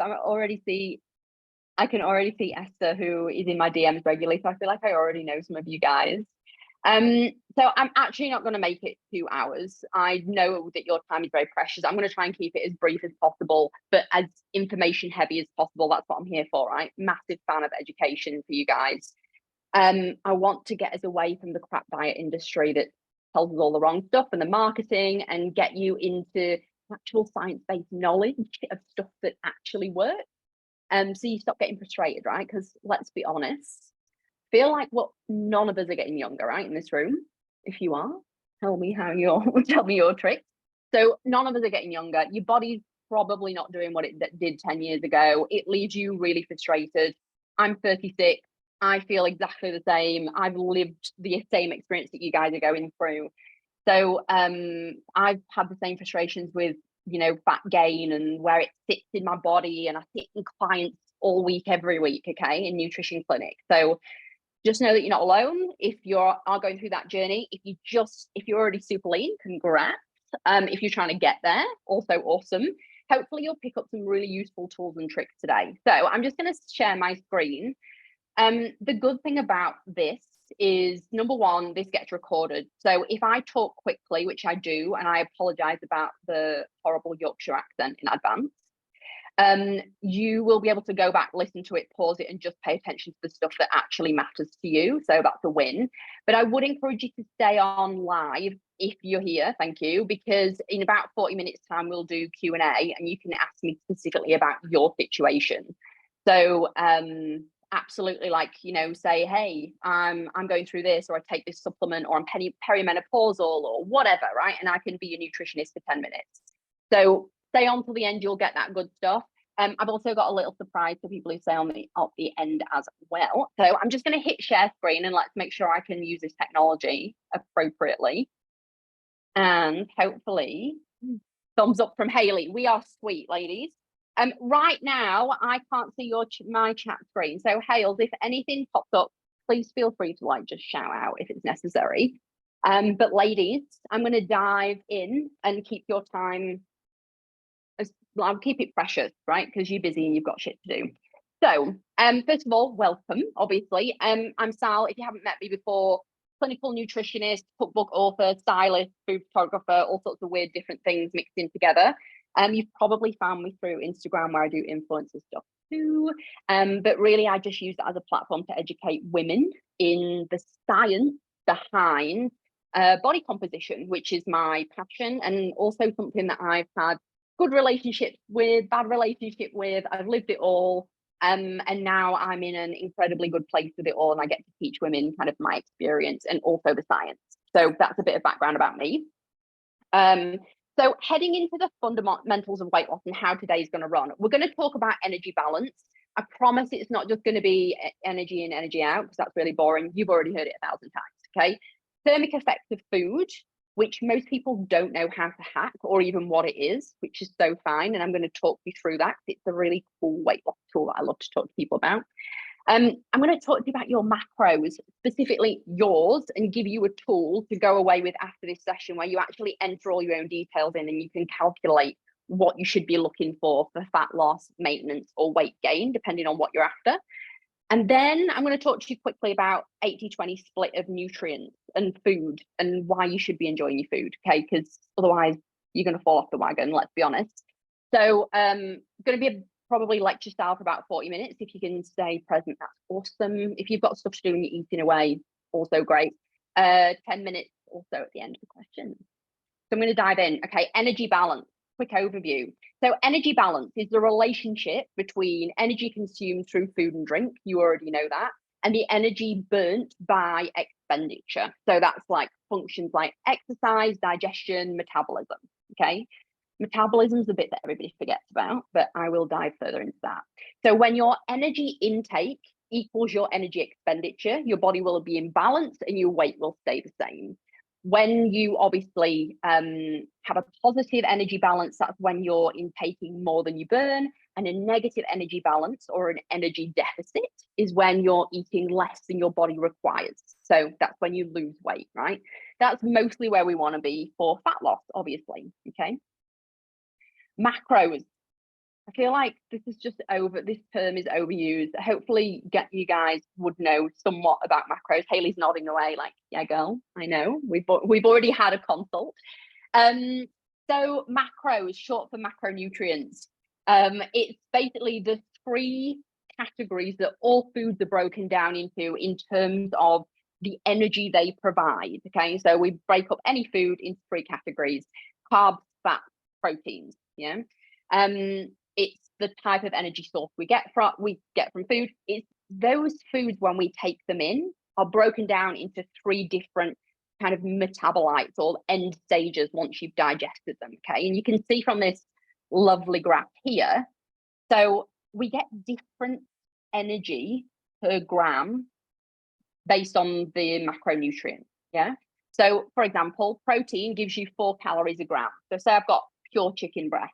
I can already see Esther, who is in my DMs regularly. So I feel like I already know some of you guys. So I'm actually not going to make it 2 hours. I know that your time is very precious. I'm going to try and keep it as brief as possible, but as information heavy as possible. That's what I'm here for, right? Massive fan of education for you guys. I want to get us away from the crap diet industry that tells us all the wrong stuff and the marketing, and get you into actual science-based knowledge of stuff that actually works. So you stop getting frustrated, right? Because let's be honest, feel like none of us are getting younger, right? In this room. If you are, tell me tell me your tricks. So none of us are getting younger. Your body's probably not doing what it did 10 years ago. It leaves you really frustrated. I'm 36. I feel exactly the same. I've lived the same experience that you guys are going through. So I've had the same frustrations with, fat gain and where it sits in my body. And I sit in clients all week, every week, okay, in nutrition clinic. So just know that you're not alone if you are going through that journey. If you're already super lean, congrats. If you're trying to get there, also awesome. Hopefully you'll pick up some really useful tools and tricks today. So I'm just going to share my screen. The good thing about this is, number one, this gets recorded. So if I talk quickly, which I do, and I apologize about the horrible Yorkshire accent in advance, you will be able to go back, listen to it, pause it, and just pay attention to the stuff that actually matters to you. So that's a win. But I would encourage you to stay on live if you're here. Thank you. Because in about 40 minutes time, we'll do Q&A, and you can ask me specifically about your situation. So absolutely, say, hey, I'm going through this, or I take this supplement, or I'm perimenopausal, or whatever, right? And I can be a nutritionist for 10 minutes. So stay on till the end, you'll get that good stuff. I've also got a little surprise for people who stay on at the end as well. So I'm just going to hit share screen, and let's make sure I can use this technology appropriately. And hopefully, thumbs up from Haley. We are sweet, ladies. Right now, I can't see my chat screen. So Hales, if anything pops up, please feel free to just shout out if it's necessary. But ladies, I'm going to dive in and keep your time. I'll keep it precious, right? Because you're busy and you've got shit to do. So, first of all, welcome, obviously. I'm Sal. If you haven't met me before, clinical nutritionist, cookbook author, stylist, food photographer, all sorts of weird different things mixed in together. You've probably found me through Instagram, where I do influencer stuff too. But really, I just use that as a platform to educate women in the science behind body composition, which is my passion, and also something that I've had good relationships with, bad relationship with. I've lived it all. And now I'm in an incredibly good place with it all, and I get to teach women kind of my experience and also the science. So that's a bit of background about me. So heading into the fundamentals of weight loss and how today's going to run, we're going to talk about energy balance. I promise it's not just going to be energy in, energy out, because that's really boring. You've already heard it 1,000 times, okay? Thermic effects of food, which most people don't know how to hack or even what it is, which is so fine. And I'm going to talk you through that. It's a really cool weight loss tool that I love to talk to people about. I'm going to talk to you about your macros, specifically yours, and give you a tool to go away with after this session, where you actually enter all your own details in, and you can calculate what you should be looking for fat loss, maintenance, or weight gain, depending on what you're after. And then I'm going to talk to you quickly about 80-20 split of nutrients and food, and why you should be enjoying your food, okay? Because otherwise you're going to fall off the wagon, let's be honest. So going to be probably lecture style for about 40 minutes. If you can stay present, that's awesome. If you've got stuff to do and you're eating away, also great. 10 minutes also at the end for questions. So I'm going to dive in. Okay, energy balance. Quick overview. So energy balance is the relationship between energy consumed through food and drink, you already know that, and the energy burnt by expenditure. So that's like functions like exercise, digestion, metabolism, okay? Metabolism is the bit that everybody forgets about, but I will dive further into that. So when your energy intake equals your energy expenditure, your body will be in balance and your weight will stay the same. When you obviously have a positive energy balance, that's when you're intaking more than you burn. And a negative energy balance, or an energy deficit, is when you're eating less than your body requires. So that's when you lose weight, right? That's mostly where we want to be for fat loss, obviously, okay? Macros. I feel like this term is overused. Hopefully you guys would know somewhat about macros. Hayley's nodding away like, yeah, girl, I know. We've already had a consult. So macro is short for macronutrients. It's basically the 3 categories that all foods are broken down into in terms of the energy they provide. Okay, so we break up any food into 3 categories: carbs, fats, proteins. Yeah. It's the type of energy source we get from food. It's those foods, when we take them in, are broken down into 3 different kind of metabolites or end stages once you've digested them. Okay, and you can see from this lovely graph here, so we get different energy per gram based on the macronutrient. Yeah, so for example, protein gives you 4 calories a gram. So say I've got pure chicken breast.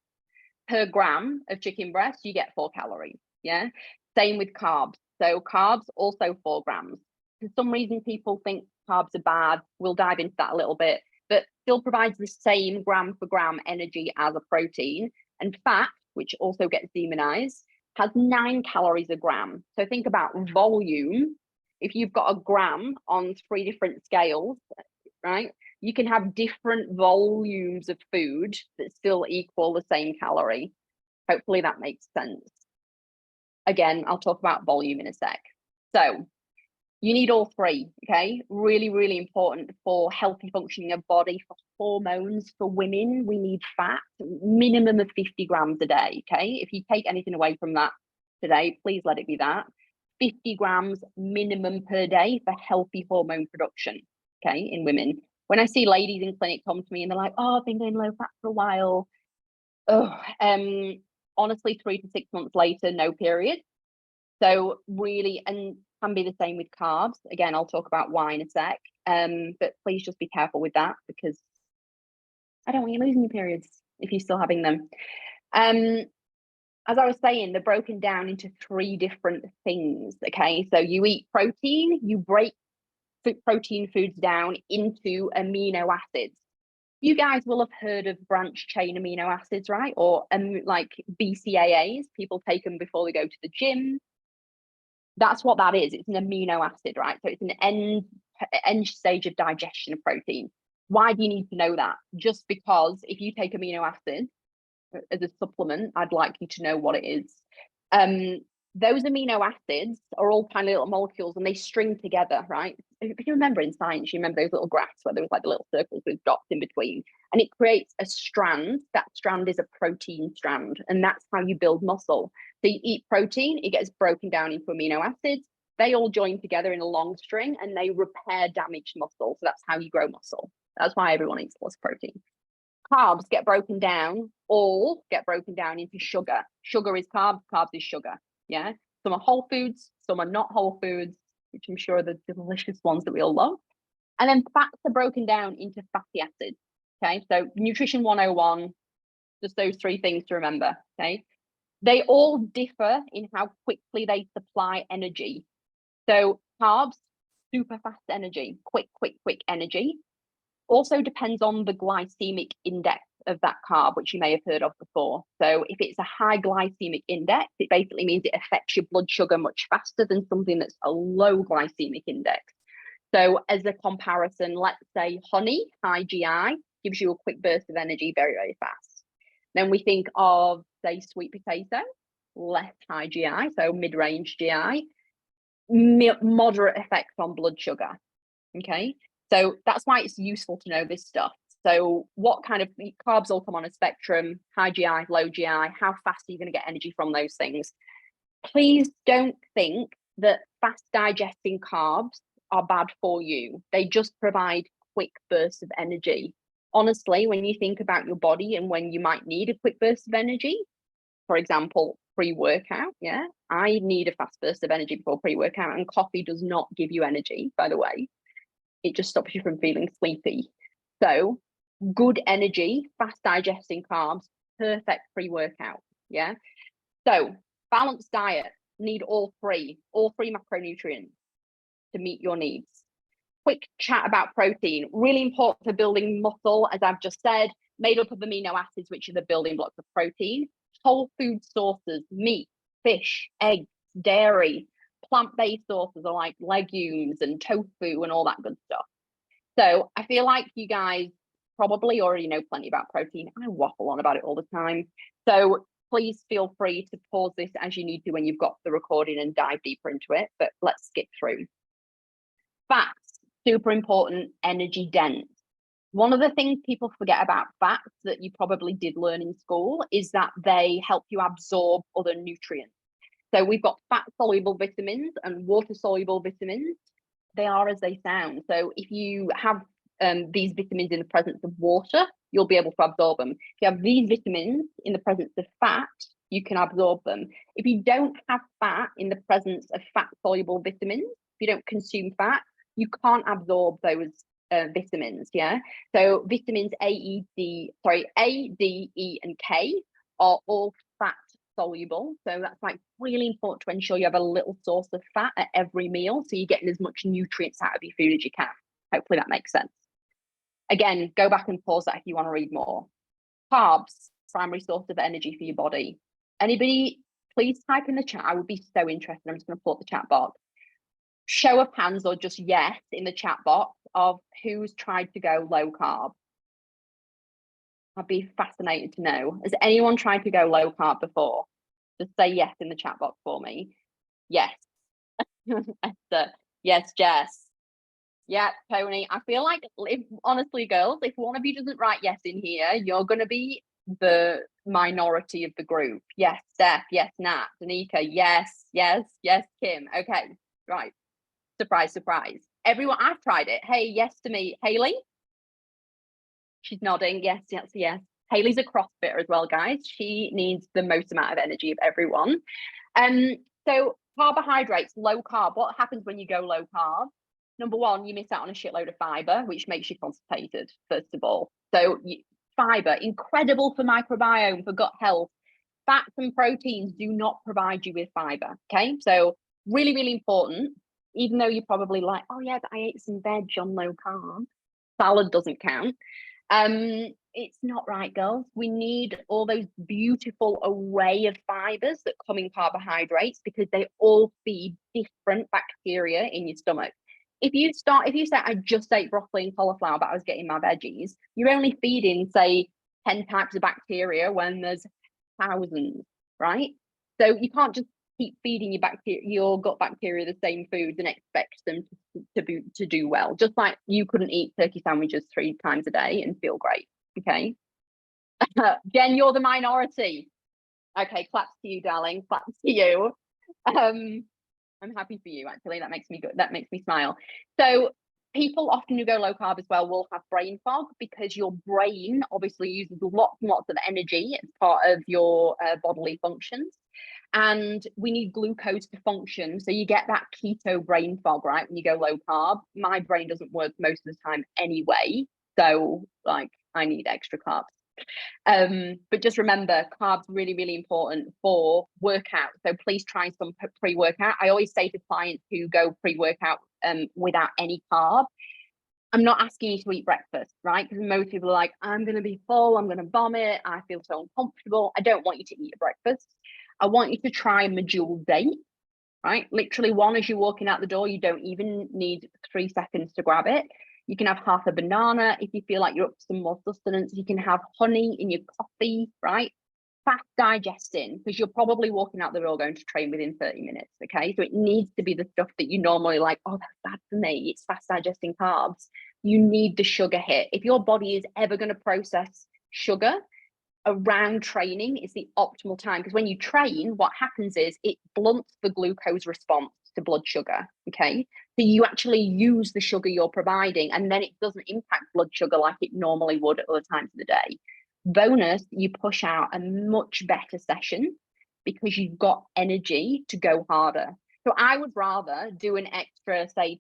Per gram of chicken breast, you get 4 calories. Yeah, same with carbs. So carbs also 4 grams. For some reason, people think carbs are bad. We'll dive into that a little bit, but still provides the same gram for gram energy as a protein. And fat, which also gets demonized, has 9 calories a gram. So think about volume. If you've got a gram on 3 different scales, right, you can have different volumes of food that still equal the same calorie. Hopefully that makes sense. Again, I'll talk about volume in a sec. So you need all 3, okay? Really, really important for healthy functioning of body, for hormones. For women, we need fat, minimum of 50 grams a day, okay? If you take anything away from that today, please let it be that. 50 grams minimum per day for healthy hormone production, okay, in women. When I see ladies in clinic come to me and they're like, oh, I've been going low fat for a while. Honestly, 3 to 6 months later, no period. So really, and can be the same with carbs. Again, I'll talk about why in a sec. But please just be careful with that, because I don't want you losing your periods if you're still having them. As I was saying, they're broken down into 3 different things. Okay, so you eat protein, you break protein foods down into amino acids. You guys will have heard of branch chain amino acids, right? Or like BCAAs. People take them before they go to the gym. That's what that is. It's an amino acid, right? So it's an end stage of digestion of protein. Why do you need to know that? Just because if you take amino acids as a supplement, I'd like you to know what it is. Those amino acids are all tiny little molecules and they string together, right? If you remember in science, you remember those little graphs where there was like the little circles with dots in between, and it creates a strand. That strand is a protein strand, and that's how you build muscle. So you eat protein, it gets broken down into amino acids. They all join together in a long string and they repair damaged muscle. So that's how you grow muscle. That's why everyone eats less protein. Carbs get broken down into sugar. Sugar is carbs, carbs is sugar. Yeah. Some are whole foods, some are not whole foods, which I'm sure are the delicious ones that we all love. And then fats are broken down into fatty acids. Okay. So nutrition 101, just those 3 things to remember. Okay. They all differ in how quickly they supply energy. So carbs, super fast energy, quick energy. Also depends on the glycemic index of that carb, which you may have heard of before. So if it's a high glycemic index, it basically means it affects your blood sugar much faster than something that's a low glycemic index. So as a comparison, let's say honey, high GI, gives you a quick burst of energy very, very fast. Then we think of, say, sweet potato, less high GI, so mid-range GI, moderate effects on blood sugar. Okay, so that's why it's useful to know this stuff. So what kind of carbs all come on a spectrum: high GI, low GI. How fast are you going to get energy from those things? Please don't think that fast digesting carbs are bad for you. They just provide quick bursts of energy. Honestly, when you think about your body and when you might need a quick burst of energy, for example, pre-workout, yeah, I need a fast burst of energy before pre-workout, and coffee does not give you energy, by the way. It just stops you from feeling sleepy. So good energy, fast digesting carbs, perfect pre-workout. Yeah. So balanced diet, need all 3 macronutrients to meet your needs. Quick chat about protein, really important for building muscle, as I've just said, made up of amino acids, which are the building blocks of protein. whole food sources, meat, fish, eggs, dairy, plant-based sources are like legumes and tofu and all that good stuff. So I feel like you guys probably already know plenty about protein. I waffle on about it all the time. So please feel free to pause this as you need to when you've got the recording and dive deeper into it, but let's skip through. Fats, super important, energy dense. One of the things people forget about fats that you probably did learn in school is that they help you absorb other nutrients. So we've got fat-soluble vitamins and water-soluble vitamins. They are as they sound. So if you have these vitamins in the presence of water, you'll be able to absorb them. If you have these vitamins in the presence of fat, you can absorb them. If you don't have fat in the presence of fat-soluble vitamins, if you don't consume fat, you can't absorb those vitamins. Yeah. So vitamins A, D, E, and K are all fat soluble. So that's like really important to ensure you have a little source of fat at every meal, so you're getting as much nutrients out of your food as you can. Hopefully that makes sense. Again, go back and pause that if you want to read more. Carbs, primary source of energy for your body. Anybody, please type in the chat. I would be so interested. I'm just going to pull up the chat box. Show of hands or just yes in the chat box of who's tried to go low carb. I'd be fascinated to know. Has anyone tried to go low carb before? Just say yes in the chat box for me. Yes. Esther. Yes, Jess. Yeah, Tony. I feel like, honestly, girls, if one of you doesn't write yes in here, you're going to be the minority of the group. Yes, Steph. Yes, Nat. Danica. Yes, yes, yes, Kim. Okay, right. Surprise, surprise. Everyone, I've tried it. Hey, yes to me. Haley? She's nodding. Yes, yes, yes. Haley's a CrossFitter as well, guys. She needs the most amount of energy of everyone. So carbohydrates, low carb. What happens when you go low carb? Number one, you miss out on a shitload of fiber, which makes you constipated, first of all. So fiber, incredible for microbiome, for gut health. Fats and proteins do not provide you with fiber. Okay, so really, really important. Even though you're probably like, oh yeah, but I ate some veg on low carb. Salad doesn't count. It's not right, girls. We need all those beautiful array of fibers that come in carbohydrates because they all feed different bacteria in your stomach. If you say I just ate broccoli and cauliflower, but I was getting my veggies, you're only feeding, say, 10 types of bacteria when there's thousands, right? So you can't just keep feeding your gut bacteria the same foods and expect them to do well. Just like you couldn't eat turkey sandwiches 3 times a day and feel great. Okay. Jen, you're the minority. Okay, claps to you, darling. Claps to you. I'm happy for you, actually. That makes me good. That makes me smile. So people often who go low carb as well will have brain fog because your brain obviously uses lots and lots of energy as part of your bodily functions. And we need glucose to function. So you get that keto brain fog, right? When you go low carb. My brain doesn't work most of the time anyway. So like I need extra carbs. But just remember, carbs really, really important for workout. So please try some pre-workout. I always say to clients who go pre-workout without any carb, I'm not asking you to eat breakfast, right? Because most people are like, I'm going to be full, I'm going to vomit, I feel so uncomfortable. I don't want you to eat a breakfast. I want you to try a medjool date, right? Literally one as you're walking out the door, you don't even need 3 seconds to grab it. You can have half a banana if you feel like you're up to some more sustenance. You can have honey in your coffee, right? Fast digesting, because you're probably walking out the door going to train within 30 minutes, okay? So it needs to be the stuff that you normally like, oh, that's bad for me. It's fast digesting carbs. You need the sugar hit. If your body is ever going to process sugar around training, it's the optimal time. Because when you train, what happens is it blunts the glucose response to blood sugar, okay? So you actually use the sugar you're providing and then it doesn't impact blood sugar like it normally would at other times of the day. Bonus, you push out a much better session because you've got energy to go harder. So I would rather do an extra, say,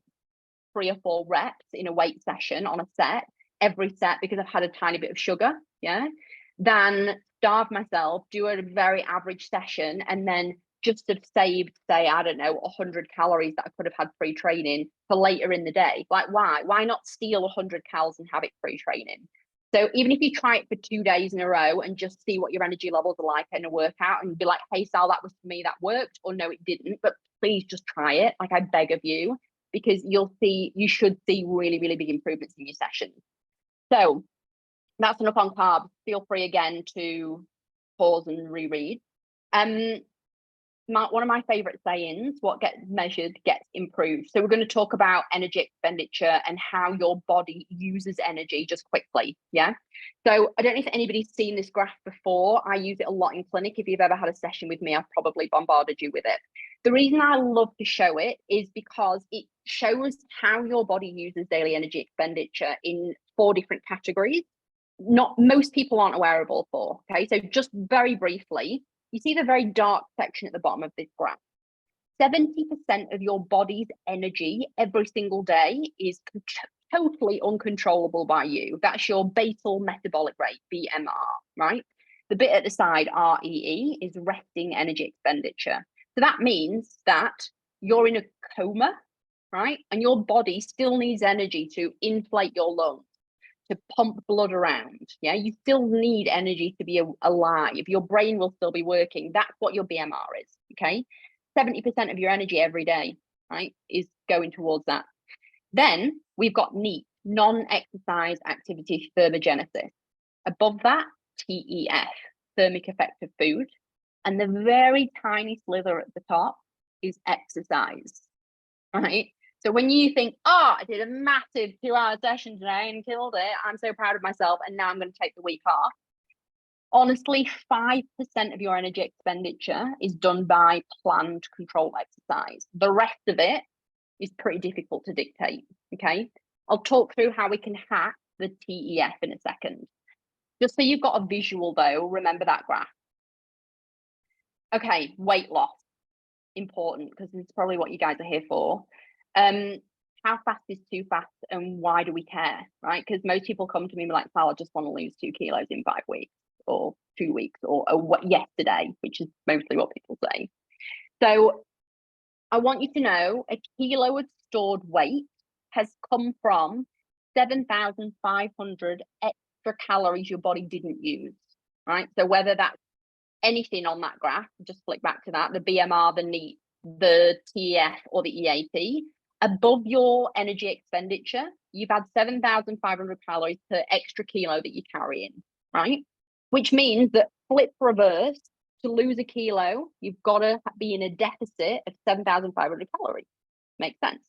3 or 4 reps in a weight session on a set, every set, because I've had a tiny bit of sugar, yeah, than starve myself, do a very average session, and then just have saved, say, I don't know, 100 calories that I could have had pre-training for later in the day. Like, why? Why not steal 100 calories and have it pre-training? So even if you try it for 2 days in a row and just see what your energy levels are like in a workout and be like, hey, Sal, that was for me, that worked, or no, it didn't, but please just try it. Like, I beg of you, because you should see really, really big improvements in your sessions. So that's enough on carbs. Feel free again to pause and reread. One of my favorite sayings, what gets measured gets improved. So we're going to talk about energy expenditure and how your body uses energy just quickly. Yeah. So I don't know if anybody's seen this graph before. I use it a lot in clinic. If you've ever had a session with me, I've probably bombarded you with it. The reason I love to show it is because it shows how your body uses daily energy expenditure in 4 different categories. Not most people aren't aware of all 4. Okay. So just very briefly, you see the very dark section at the bottom of this graph. 70% of your body's energy every single day is totally uncontrollable by you. That's your basal metabolic rate, BMR, right? The bit at the side, REE, is resting energy expenditure. So that means that you're in a coma, right? And your body still needs energy to inflate your lungs, to pump blood around. Yeah, you still need energy to be alive. Your brain will still be working. That's what your BMR is. Okay, 70% of your energy every day, right, is going towards that. Then we've got NEAT, non-exercise activity thermogenesis. Above that, TEF, thermic effect of food, and the very tiny slither at the top is exercise. Right. So when you think, oh, I did a massive 2-hour session today and killed it, I'm so proud of myself, and now I'm going to take the week off. Honestly, 5% of your energy expenditure is done by planned controlled exercise. The rest of it is pretty difficult to dictate. Okay. I'll talk through how we can hack the TEF in a second. Just so you've got a visual though, remember that graph. Okay, weight loss. Important, because this is probably what you guys are here for. How fast is too fast, and why do we care, right? Because most people come to me like, Sal, I just want to lose 2 kilos in 5 weeks or 2 weeks or yesterday, which is mostly what people say. So I want you to know a kilo of stored weight has come from 7,500 extra calories your body didn't use, right? So whether that's anything on that graph, just flick back to that, the BMR, the NEAT, the TEF, or the EAP, above your energy expenditure, you've had 7,500 calories per extra kilo that you're carrying, right? Which means that flip reverse, to lose a kilo, you've got to be in a deficit of 7,500 calories. Makes sense.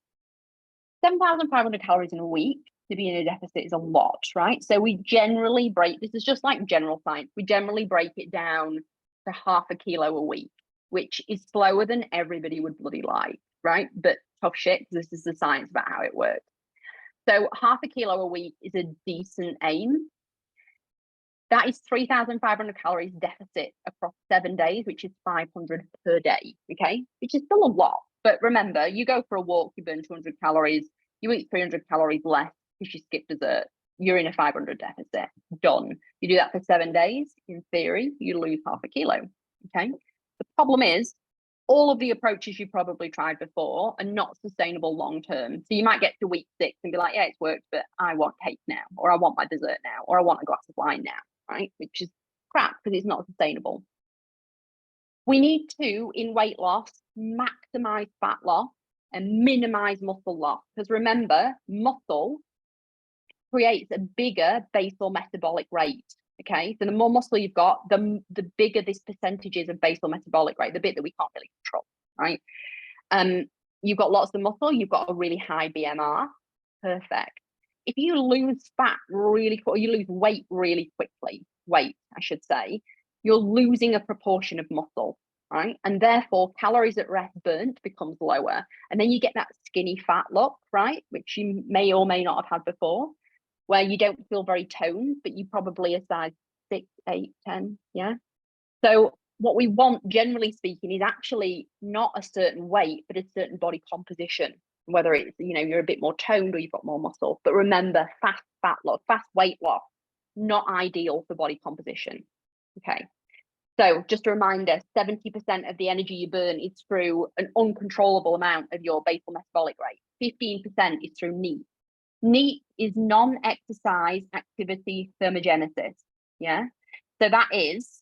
7,500 calories in a week to be in a deficit is a lot, right? So we generally this is just like general science, we generally break it down to 0.5 kilo a week, which is slower than everybody would bloody like, right? But tough shit, because this is the science about how it works. So 0.5 kilo a week is a decent aim. That is 3,500 calories deficit across 7 days, which is 500 per day, okay? Which is still a lot. But remember, you go for a walk, you burn 200 calories, you eat 300 calories less because you skip dessert, you're in a 500 deficit, done. You do that for 7 days, in theory, you lose 0.5 kilo, okay? The problem is, all of the approaches you probably tried before are not sustainable long-term. So you might get to week 6 and be like, yeah, it's worked, but I want cake now, or I want my dessert now, or I want a glass of wine now, right? Which is crap because it's not sustainable. We need to, in weight loss, maximize fat loss and minimize muscle loss. Because remember, muscle creates a bigger basal metabolic rate. Okay, so the more muscle you've got, the bigger this percentage is of basal metabolic rate, the bit that we can't really control, right? You've got lots of muscle, you've got a really high BMR, perfect. If you lose fat really quickly, you lose weight really quickly, I should say, you're losing a proportion of muscle, right? And therefore, calories at rest burnt becomes lower. And then you get that skinny fat look, right? Which you may or may not have had before, where you don't feel very toned, but you probably are size 6, 8, 10, yeah? So what we want, generally speaking, is actually not a certain weight, but a certain body composition, whether it's, you're a bit more toned or you've got more muscle. But remember, fast fat loss, fast weight loss, not ideal for body composition, okay? So just a reminder, 70% of the energy you burn is through an uncontrollable amount of your basal metabolic rate. 15% is through NEAT. NEAT is non-exercise activity thermogenesis. Yeah. So that is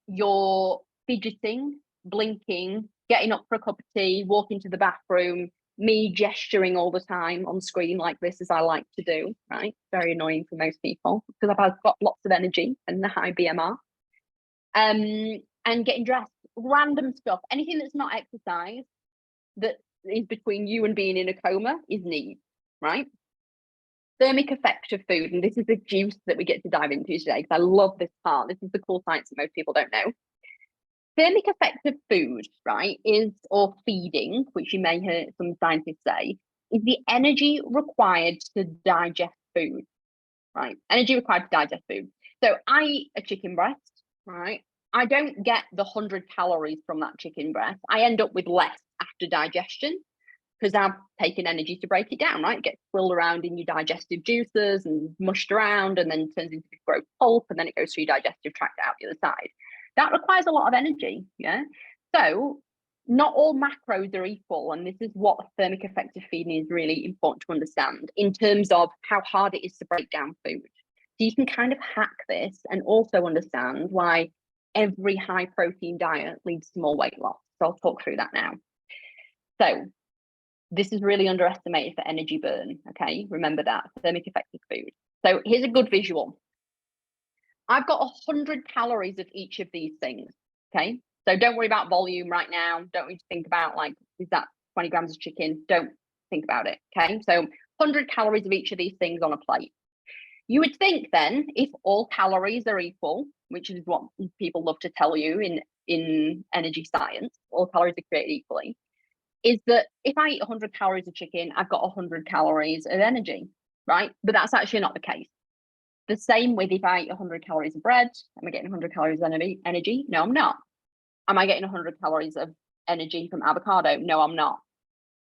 you're fidgeting, blinking, getting up for a cup of tea, walking to the bathroom, me gesturing all the time on screen like this, as I like to do, right? Very annoying for most people because I've got lots of energy and a high BMR. And getting dressed, random stuff, anything that's not exercise that is between you and being in a coma is NEAT, right? Thermic effect of food, and this is the juice that we get to dive into today because I love this part. This is the cool science that most people don't know. Thermic effect of food, right, is, or feeding, which you may hear some scientists say, is the energy required to digest food, right? Energy required to digest food. So I eat a chicken breast, right? I don't get the 100 calories from that chicken breast. I end up with less after digestion because I've taken energy to break it down, right? It gets swirled around in your digestive juices and mushed around and then turns into gross pulp and then it goes through your digestive tract out the other side. That requires a lot of energy, yeah? So not all macros are equal, and this is what thermic effect of feeding is really important to understand in terms of how hard it is to break down food. So you can kind of hack this and also understand why every high protein diet leads to more weight loss. So I'll talk through that now. So this is really underestimated for energy burn, okay? Remember that, thermic effect of food. So here's a good visual. I've got 100 calories of each of these things, okay? So don't worry about volume right now. Don't need to think about like, is that 20 grams of chicken? Don't think about it, okay? So 100 calories of each of these things on a plate. You would think then, if all calories are equal, which is what people love to tell you in energy science, all calories are created equally, is that if I eat 100 calories of chicken, I've got 100 calories of energy, right? But that's actually not the case. The same with if I eat 100 calories of bread, am I getting 100 calories of energy? No, I'm not. Am I getting 100 calories of energy from avocado? No, I'm not.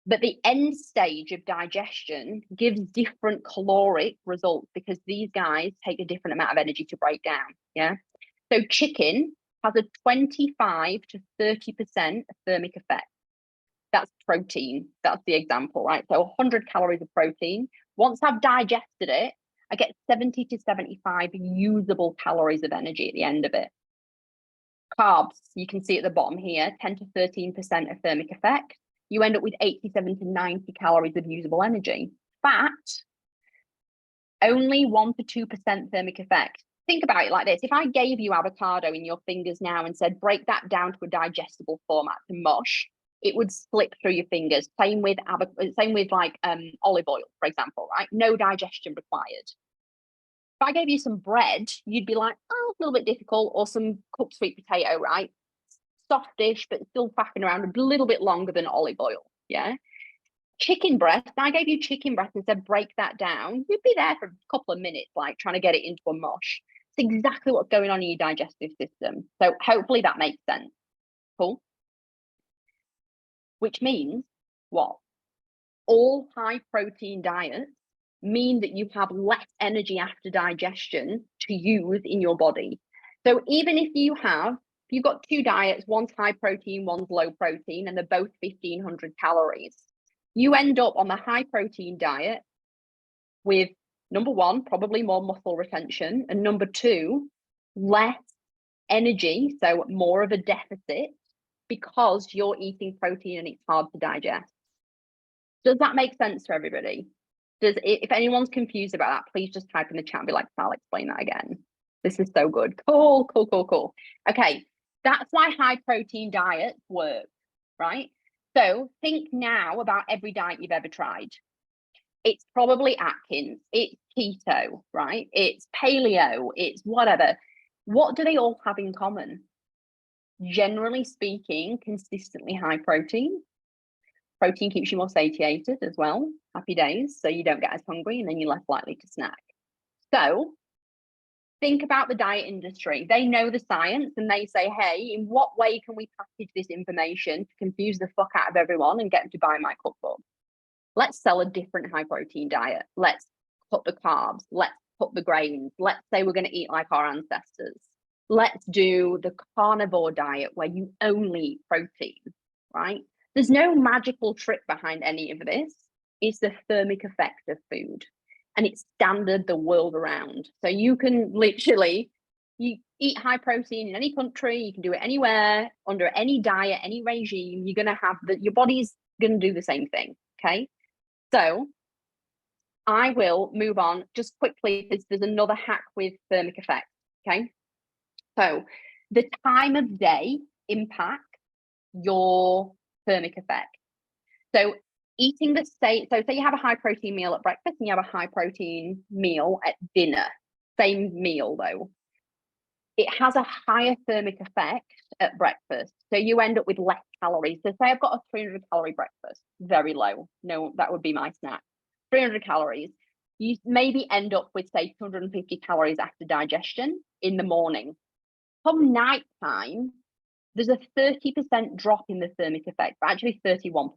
But the end stage of digestion gives different caloric results because these guys take a different amount of energy to break down. Yeah. So chicken has a 25 to 30% thermic effect. That's protein. That's the example, right? So 100 calories of protein. Once I've digested it, I get 70 to 75 usable calories of energy at the end of it. Carbs, you can see at the bottom here, 10 to 13% of thermic effect. You end up with 87 to 90 calories of usable energy. Fat, only 1 to 2% thermic effect. Think about it like this. If I gave you avocado in your fingers now and said, break that down to a digestible format to mush, it would slip through your fingers. Same with like olive oil, for example, right? No digestion required. If I gave you some bread, you'd be like, oh, a little bit difficult, or some cooked sweet potato, right? Softish, but still faffing around a little bit longer than olive oil. Yeah. Chicken breast, I gave you chicken breast and said, break that down. You'd be there for a couple of minutes, like trying to get it into a mush. It's exactly what's going on in your digestive system. So hopefully that makes sense. Cool. Which means what? All high protein diets mean that you have less energy after digestion to use in your body. So even if you've got two diets, one's high protein, one's low protein, and they're both 1,500 calories, you end up on the high protein diet with, number one, probably more muscle retention, and number two, less energy, so more of a deficit, because you're eating protein and it's hard to digest. Does that make sense to everybody? If anyone's confused about that, please just type in the chat and be like, I'll explain that again. This is so good. Cool. Okay, that's why high protein diets work, right? So think now about every diet you've ever tried. It's probably Atkins, it's keto, right? It's paleo, it's whatever. What do they all have in common? Generally speaking, consistently high protein. Protein keeps you more satiated as well. Happy days. So you don't get as hungry and then you're less likely to snack. So think about the diet industry. They know the science and they say, hey, in what way can we package this information to confuse the fuck out of everyone and get them to buy my cookbook? Let's sell a different high protein diet. Let's cut the carbs. Let's cut the grains. Let's say we're going to eat like our ancestors. Let's do the carnivore diet where you only eat protein, right? There's no magical trick behind any of this. is the thermic effect of food, and it's standard the world around. So you can literally, you eat high protein in any country, you can do it anywhere, under any diet, any regime, you're going to have your body's going to do the same thing. Okay. So I will move on just quickly because there's another hack with thermic effect. Okay. So the time of day impacts your thermic effect. So eating the same, so say you have a high protein meal at breakfast and you have a high protein meal at dinner, same meal though, it has a higher thermic effect at breakfast. So you end up with less calories. So say I've got a 300 calorie breakfast, very low. No, that would be my snack. 300 calories. You maybe end up with say 250 calories after digestion in the morning. Come night time, there's a 30% drop in the thermic effect, but actually 31%.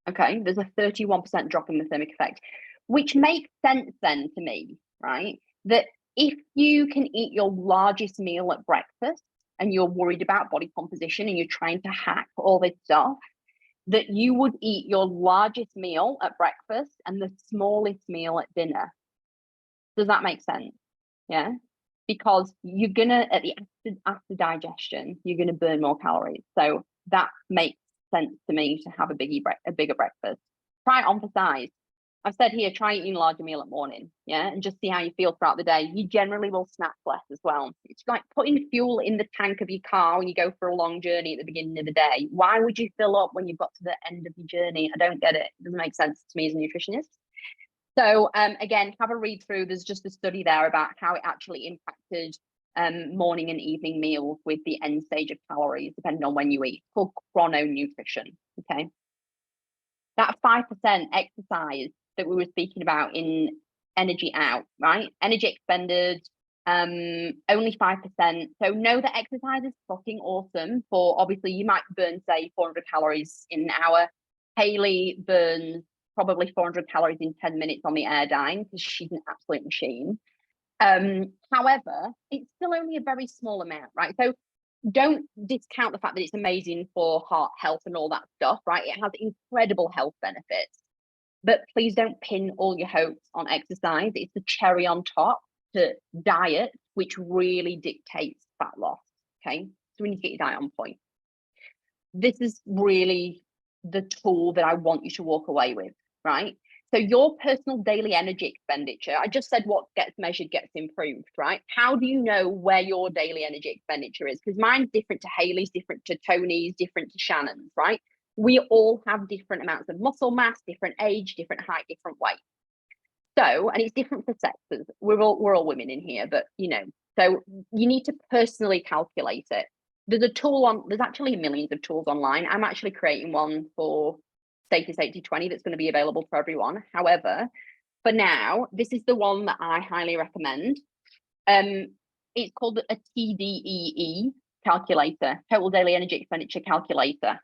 Okay, there's a 31% drop in the thermic effect, which makes sense then to me, right? That if you can eat your largest meal at breakfast and you're worried about body composition and you're trying to hack all this stuff, that you would eat your largest meal at breakfast and the smallest meal at dinner. Does that make sense? Yeah, because you're gonna after digestion, you're gonna burn more calories. So that makes sense to me to have a bigger breakfast. Try it on for size. I've said here, try eating a larger meal at morning, yeah, and just see how you feel throughout the day. You generally will snack less as well. It's like putting fuel in the tank of your car when you go for a long journey at the beginning of the day. Why would you fill up when you've got to the end of your journey? I don't get it. It doesn't make sense to me as a nutritionist. So again, have a read through. There's just a study there about how it actually impacted morning and evening meals with the end stage of calories, depending on when you eat. It's called chrononutrition. Okay. That 5% exercise that we were speaking about in energy out, right? Energy expended, only 5%. So know that exercise is fucking awesome for, obviously you might burn, say 400 calories in an hour. Hayley burns probably 400 calories in 10 minutes on the Airdyne because she's an absolute machine. However, it's still only a very small amount, right? So don't discount the fact that it's amazing for heart health and all that stuff, right? It has incredible health benefits, but please don't pin all your hopes on exercise. It's the cherry on top to diet, which really dictates fat loss. Okay, so we need to get your diet on point. This is really the tool that I want you to walk away with, right? So your personal daily energy expenditure, I just said what gets measured gets improved, right? How do you know where your daily energy expenditure is? Because mine's different to Hayley's, different to Tony's, different to Shannon's, right? We all have different amounts of muscle mass, different age, different height, different weight. So, and it's different for sexes. We're all women in here, but you know, so you need to personally calculate it. There's a tool there's actually millions of tools online. I'm actually creating one for Status 8020 that's going to be available for everyone. However, for now, this is the one that I highly recommend. It's called a TDEE calculator, total daily energy expenditure calculator,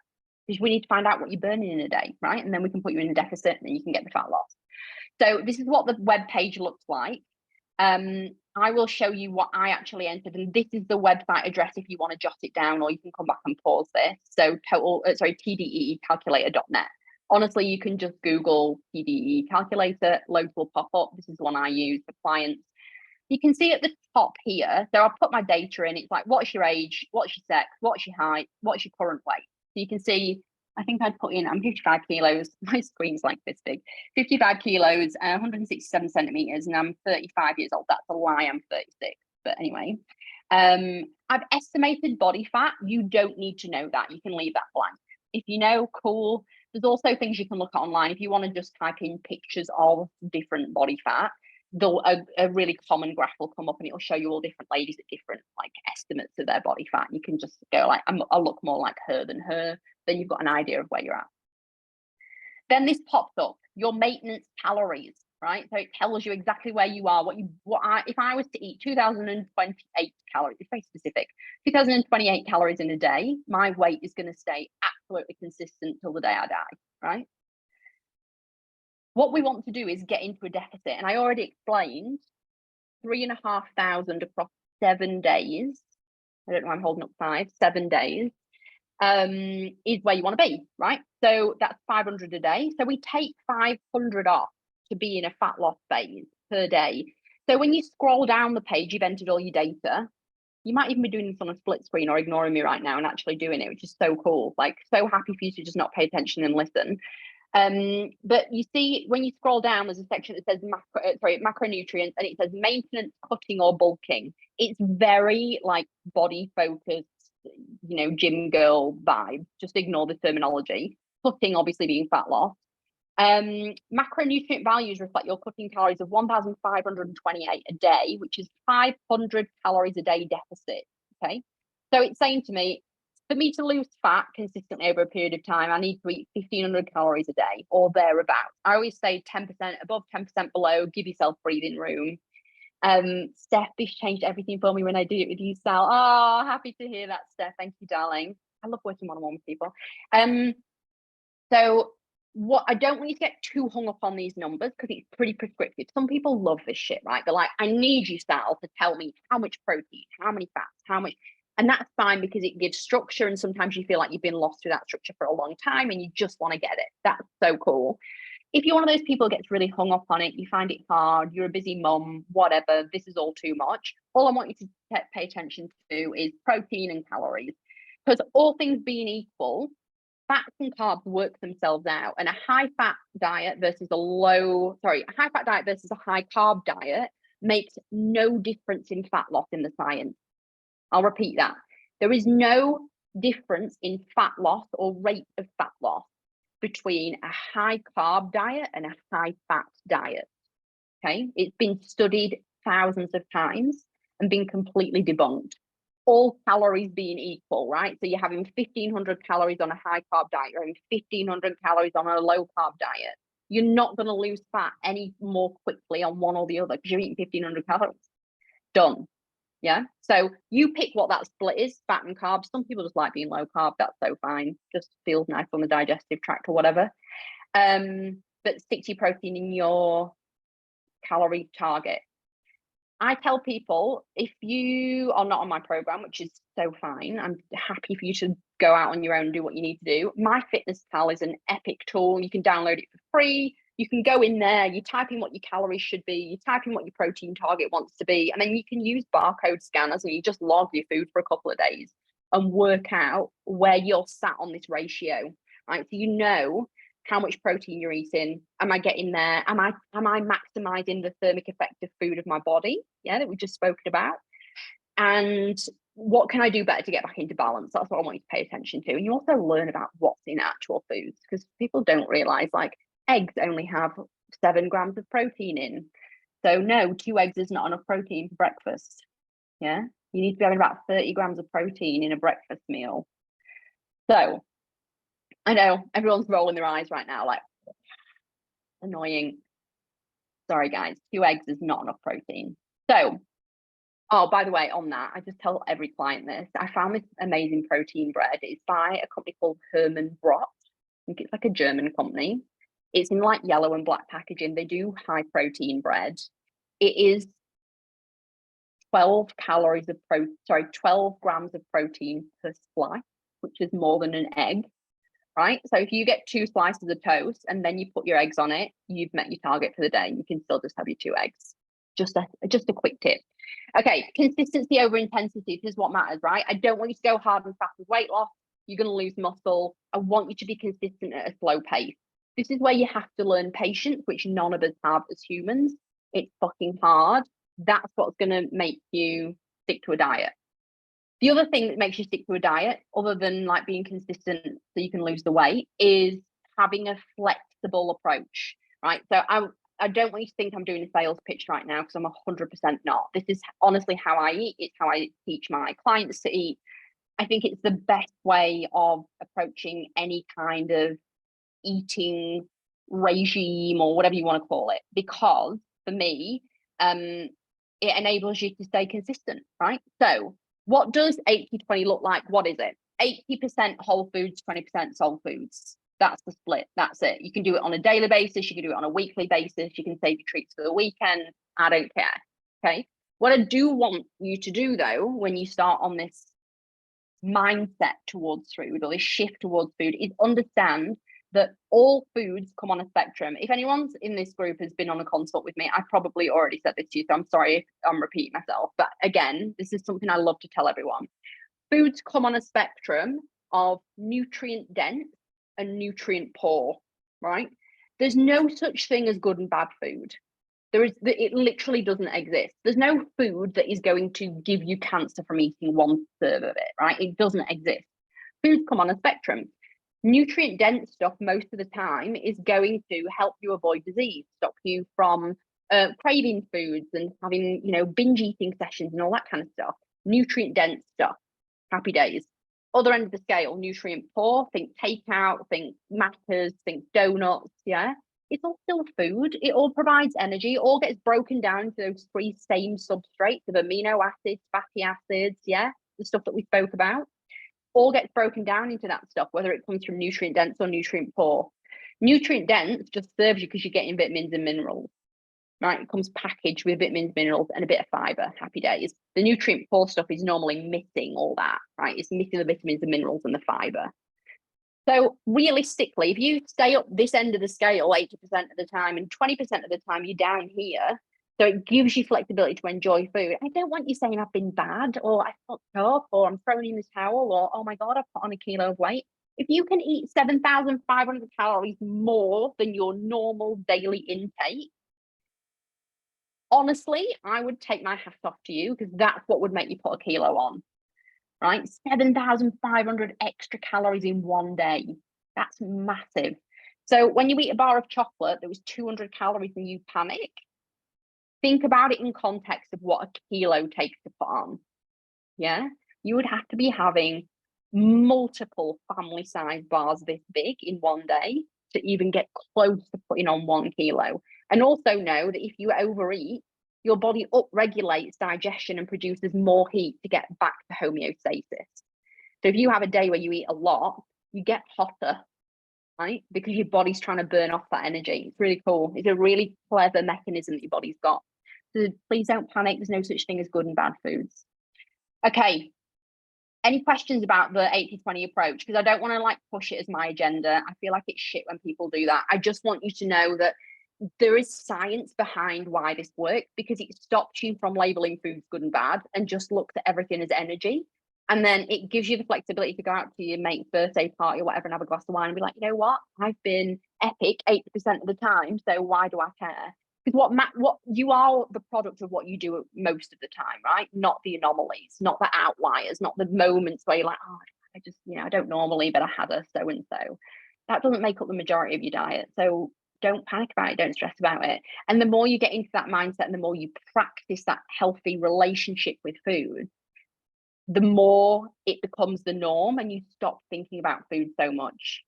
because we need to find out what you're burning in a day, right? And then we can put you in a deficit and you can get the fat loss. So this is what the web page looks like. I will show you what I actually entered, and this is the website address if you want to jot it down, or you can come back and pause this. So TDEecalculator.net. Honestly, you can just Google TDEE calculator, loads will pop up. This is the one I use for clients. You can see at the top here, so I'll put my data in. It's like, what's your age, what's your sex, what's your height, what's your current weight. So you can see, I think I'd put in, I'm 55 kilos. My screen's like this big. 55 kilos, 167 centimeters, and I'm 35 years old. That's a lie, I'm 36. But anyway, I've estimated body fat. You don't need to know that. You can leave that blank. If you know, cool. There's also things you can look at online. If you want to just type in pictures of different body fat, a really common graph will come up and it'll show you all different ladies at different like estimates of their body fat. You can just go like, I'll look more like her than her. Then you've got an idea of where you're at. Then this pops up, your maintenance calories, right? So it tells you exactly where you are, if I was to eat 2028 calories, it's very specific, 2028 calories in a day, my weight is going to stay absolutely consistent till the day I die, right? What we want to do is get into a deficit. And I already explained 3,500 across 7 days. I don't know, I'm holding up 7 days. is where you want to be, right? So that's 500 a day. So we take 500 off to be in a fat loss phase per day. So when you scroll down the page, you've entered all your data. You might even be doing this on a split screen or ignoring me right now and actually doing it, which is so cool. Like, so happy for you to just not pay attention and listen. But you see, when you scroll down, there's a section that says macronutrients, and it says maintenance, cutting, or bulking. It's very like body focused, you know, gym girl vibe. Just ignore the terminology. Cutting obviously being fat loss. Macronutrient values reflect your cutting calories of 1,528 a day, which is 500 calories a day deficit. Okay, so it's saying to me, for me to lose fat consistently over a period of time, I need to eat 1,500 calories a day or thereabouts. I always say 10% above, 10% below. Give yourself breathing room. Steph, this changed everything for me when I did it with you, Sal. Oh, happy to hear that, Steph. Thank you, darling. I love working one-on-one with people. So what I don't want you to get too hung up on these numbers because it's pretty prescriptive. Some people love this shit, right? They're like, I need you, Sal, to tell me how much protein, how many fats, how much. And that's fine because it gives structure. And sometimes you feel like you've been lost without structure for a long time and you just want to get it. That's so cool. If you're one of those people who gets really hung up on it, you find it hard, you're a busy mum, whatever, this is all too much. All I want you to pay attention to is protein and calories. Because all things being equal, fats and carbs work themselves out, and a high fat diet versus a high fat diet versus a high carb diet makes no difference in fat loss in the science. I'll repeat that. There is no difference in fat loss or rate of fat loss between a high carb diet and a high fat diet. Okay, it's been studied thousands of times and been completely debunked. All calories being equal, right? So you're having 1,500 calories on a high carb diet, you're having 1,500 calories on a low carb diet. You're not going to lose fat any more quickly on one or the other because you're eating 1,500 calories. Done. Yeah. So you pick what that split is, fat and carbs. Some people just like being low carb. That's so fine. Just feels nice on the digestive tract or whatever. But stick to your protein in your calorie target. I tell people, if you are not on my program, which is so fine, I'm happy for you to go out on your own and do what you need to do. MyFitnessPal is an epic tool. You can download it for free. You can go in there, you type in what your calories should be, you type in what your protein target wants to be, and then you can use barcode scanners and you just log your food for a couple of days and work out where you're sat on this ratio, right? So you know how much protein you're eating. Am I getting there? Am I maximizing the thermic effect of food of my body? Yeah, that we just spoken about. And what can I do better to get back into balance? That's what I want you to pay attention to. And you also learn about what's in actual foods because people don't realize like eggs only have 7 grams of protein in. So no, 2 eggs is not enough protein for breakfast. Yeah, you need to be having about 30 grams of protein in a breakfast meal. So I know everyone's rolling their eyes right now, like annoying. Sorry, guys, 2 eggs is not enough protein. So, oh, by the way, on that, I just tell every client this. I found this amazing protein bread. It's by a company called Hermann Brot. I think it's like a German company. It's in like yellow and black packaging. They do high protein bread. It is 12 calories of 12 grams of protein per slice, which is more than an egg. Right, so if you get 2 slices of toast and then you put your eggs on it, you've met your target for the day. You can still just have your 2 eggs. Just a quick tip. Okay, consistency over intensity. This is what matters, right? I don't want you to go hard and fast with weight loss. You're going to lose muscle. I want you to be consistent at a slow pace. This is where you have to learn patience, which none of us have as humans. It's fucking hard. That's what's going to make you stick to a diet. The other thing that makes you stick to a diet, other than like being consistent so you can lose the weight, is having a flexible approach, right? So I don't want you to think I'm doing a sales pitch right now because I'm 100% not. This is honestly how I eat. It's how I teach my clients to eat. I think it's the best way of approaching any kind of eating regime or whatever you want to call it, because for me, it enables you to stay consistent, right? So what does 80-20 look like? What is it? 80% whole foods, 20% soul foods. That's the split. That's it. You can do it on a daily basis. You can do it on a weekly basis. You can save your treats for the weekend. I don't care. Okay. What I do want you to do though, when you start on this mindset towards food, or this shift towards food, is understand that all foods come on a spectrum. If anyone's in this group has been on a consult with me, I probably already said this to you, so I'm sorry if I'm repeating myself. But again, this is something I love to tell everyone. Foods come on a spectrum of nutrient dense and nutrient poor, right? There's no such thing as good and bad food. It literally doesn't exist. There's no food that is going to give you cancer from eating one serve of it, right? It doesn't exist. Foods come on a spectrum. Nutrient dense stuff most of the time is going to help you avoid disease, stop you from craving foods and having, binge eating sessions and all that kind of stuff. Nutrient dense stuff, happy days. Other end of the scale, nutrient poor, think takeout, think Maccas, think donuts, yeah? It's all still food. It all provides energy. It all gets broken down to those three same substrates of amino acids, fatty acids, yeah? The stuff that we spoke about. All gets broken down into that stuff, whether it comes from nutrient dense or nutrient poor. Nutrient dense just serves you because you're getting vitamins and minerals, right? It comes packaged with vitamins, minerals, and a bit of fiber. Happy days. The nutrient poor stuff is normally missing all that, right? It's missing the vitamins and minerals and the fiber. So realistically, if you stay up this end of the scale 80% of the time and 20% of the time you're down here, so it gives you flexibility to enjoy food. I don't want you saying I've been bad, or I fucked up, or I'm throwing in the towel, or oh my God, I've put on a kilo of weight. If you can eat 7,500 calories more than your normal daily intake, honestly, I would take my hat off to you, because that's what would make you put a kilo on, right? 7,500 extra calories in one day. That's massive. So when you eat a bar of chocolate that was 200 calories and you panic, think about it in context of what a kilo takes to put on. Yeah, you would have to be having multiple family size bars this big in one day to even get close to putting on 1 kilo. And also know that if you overeat, your body upregulates digestion and produces more heat to get back to homeostasis. So if you have a day where you eat a lot, you get hotter, right? Because your body's trying to burn off that energy. It's really cool. It's a really clever mechanism that your body's got. So please don't panic. There's no such thing as good and bad foods. Okay. Any questions about the 80-20 approach? Because I don't want to push it as my agenda. I feel like it's shit when people do that. I just want you to know that there is science behind why this works, because it stops you from labeling foods good and bad and just looks at everything as energy. And then it gives you the flexibility to go out to your mate's birthday party or whatever and have a glass of wine and be like, you know what? I've been epic 80% of the time, so why do I care? Because what you are the product of what you do most of the time, right? Not the anomalies, not the outliers, not the moments where you're like, oh, I just, I don't normally, but I had a so and so. That doesn't make up the majority of your diet. So don't panic about it, don't stress about it. And the more you get into that mindset and the more you practice that healthy relationship with food, the more it becomes the norm and you stop thinking about food so much.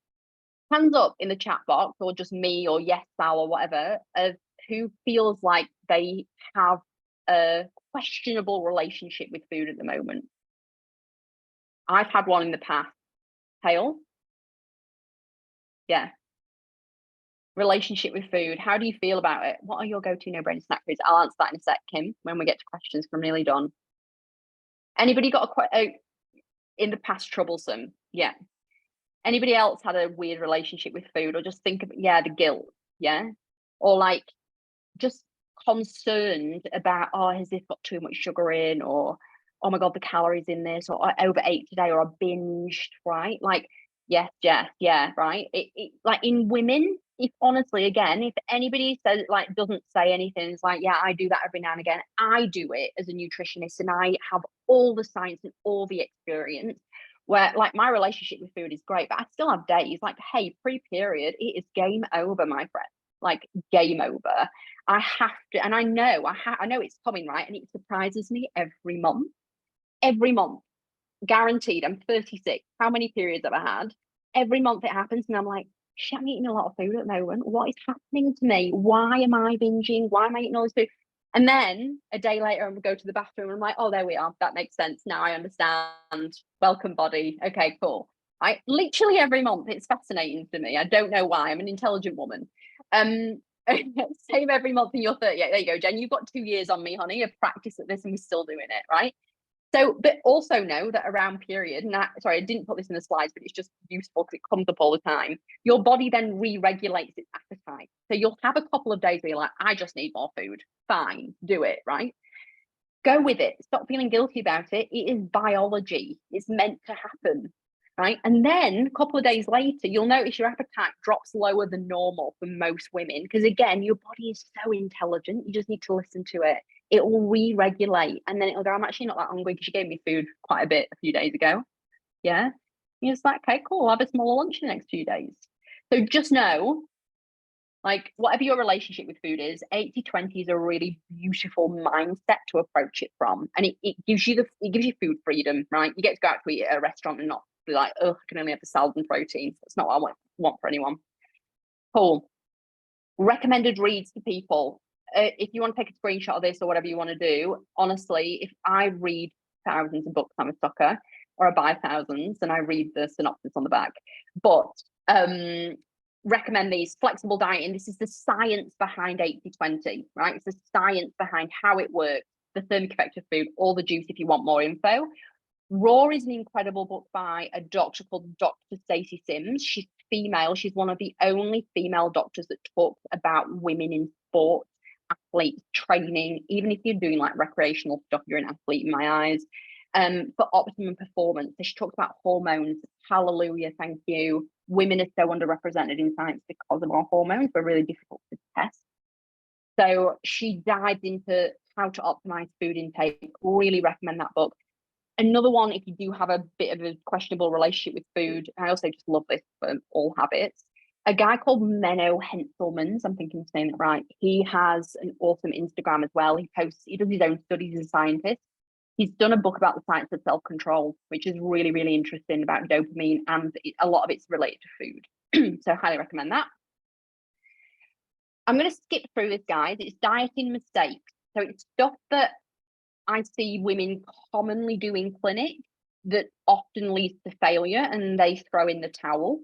Hands up in the chat box, or just me or yes, Sal or whatever, of who feels like they have a questionable relationship with food at the moment. I've had one in the past. Hale? Yeah. Relationship with food. How do you feel about it? What are your go-to no-brainer snack foods? I'll answer that in a sec, Kim, when we get to questions, because I'm nearly done. Anybody got in the past troublesome? Yeah. Anybody else had a weird relationship with food, or just think of, the guilt? Yeah. Or just concerned about, has this got too much sugar in, or oh my God, the calories in this, or I overate today, or I binged, right? Yes, yeah, right. It in women, if honestly, again, if anybody says doesn't say anything, it's I do that every now and again. I do it as a nutritionist, and I have all the science and all the experience where my relationship with food is great, but I still have days hey, pre-period, it is game over, my friend. Game over. I have to, and I know it's coming, right? And it surprises me every month, guaranteed. I'm 36. How many periods have I had? Every month it happens, and I'm like, shit, I'm eating a lot of food at the moment. What is happening to me? Why am I binging? Why am I eating all this food? And then a day later, I'm gonna go to the bathroom and I'm like, oh, there we are. That makes sense. Now I understand. Welcome, body. Okay, cool. I literally every month, it's fascinating to me. I don't know why. I'm an intelligent woman. Same every month, and you're 38. There you go, Jen. You've got 2 years on me, honey, of practice at this, and we're still doing it, right? So, but also know that around period, and sorry, I didn't put this in the slides, but it's just useful because it comes up all the time. Your body then re-regulates its appetite. So you'll have a couple of days where you're like, I just need more food. Fine, do it, right? Go with it. Stop feeling guilty about it. It is biology. It's meant to happen, right? And then a couple of days later, you'll notice your appetite drops lower than normal for most women. Because again, your body is so intelligent. You just need to listen to it. It will re-regulate, and then it'll go, I'm actually not that hungry because you gave me food quite a bit a few days ago. Yeah. You're just like, okay, cool. I'll have a smaller lunch in the next few days. So just know, like, whatever your relationship with food is, 80-20 is a really beautiful mindset to approach it from. And it gives you food freedom, right? You get to go out to eat at a restaurant and not be like, oh, I can only have the salad and protein. That's not what I want for anyone. Cool. Recommended reads to people. If you want to take a screenshot of this or whatever you want to do, honestly, if I read thousands of books, I'm a sucker, or I buy thousands and I read the synopsis on the back. But recommend these. Flexible dieting. This is the science behind 80-20, right? It's the science behind how it works, the thermic effect of food, all the juice if you want more info. Raw is an incredible book by a doctor called Dr. Stacey Sims. She's female. She's one of the only female doctors that talks about women in sport, athletes, training. Even if you're doing like recreational stuff, you're an athlete in my eyes. For optimum performance. So she talks about hormones. Hallelujah, thank you. Women are so underrepresented in science because of our hormones. They're really difficult to test. So she dived into how to optimize food intake. Really recommend that book. Another one, if you do have a bit of a questionable relationship with food, I also just love this for all habits. A guy called Menno Henselmans, I'm thinking of saying that right. He has an awesome Instagram as well. He does his own studies as a scientist. He's done a book about the science of self-control, which is really, really interesting about dopamine, and a lot of it's related to food. So highly recommend that. I'm going to skip through this, guys. It's dieting mistakes. So it's stuff that I see women commonly do in clinic that often leads to failure and they throw in the towel.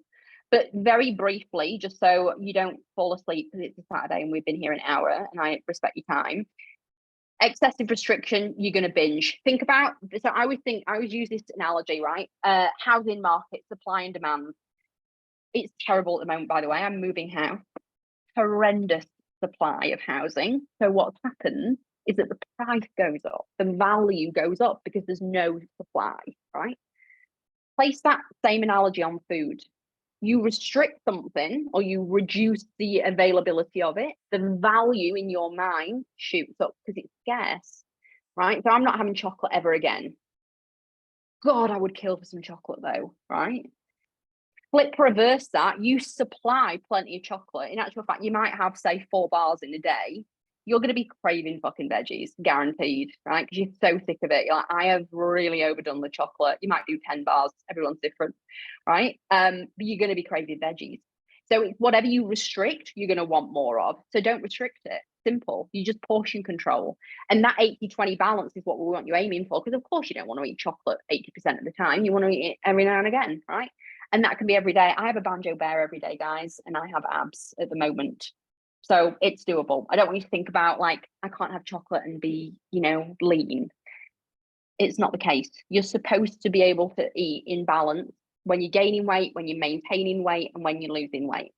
But very briefly, just so you don't fall asleep because it's a Saturday and we've been here an hour and I respect your time. Excessive restriction, you're going to binge. Think about, so I always use this analogy, right? Housing market, supply and demand. It's terrible at the moment, by the way. I'm moving house. Horrendous supply of housing. So what's happened is that the price goes up, the value goes up because there's no supply, right? Place that same analogy on food. You restrict something or you reduce the availability of it, the value in your mind shoots up because it's scarce, right? So I'm not having chocolate ever again. God, I would kill for some chocolate though, right? Reverse that, you supply plenty of chocolate. In actual fact, you might have, say, 4 bars in a day. You're going to be craving fucking veggies, guaranteed, right? Because you're so sick of it. You're like, I have really overdone the chocolate. You might do 10 bars. Everyone's different, right? But you're going to be craving veggies. So whatever you restrict, you're going to want more of. So don't restrict it. Simple. You just portion control. And that 80-20 balance is what we want you aiming for. Because of course you don't want to eat chocolate 80% of the time. You want to eat it every now and again, right? And that can be every day. I have a Banjo Bear every day, guys, and I have abs at the moment. So it's doable. I don't want you to think about like, I can't have chocolate and be, lean. It's not the case. You're supposed to be able to eat in balance when you're gaining weight, when you're maintaining weight, and when you're losing weight.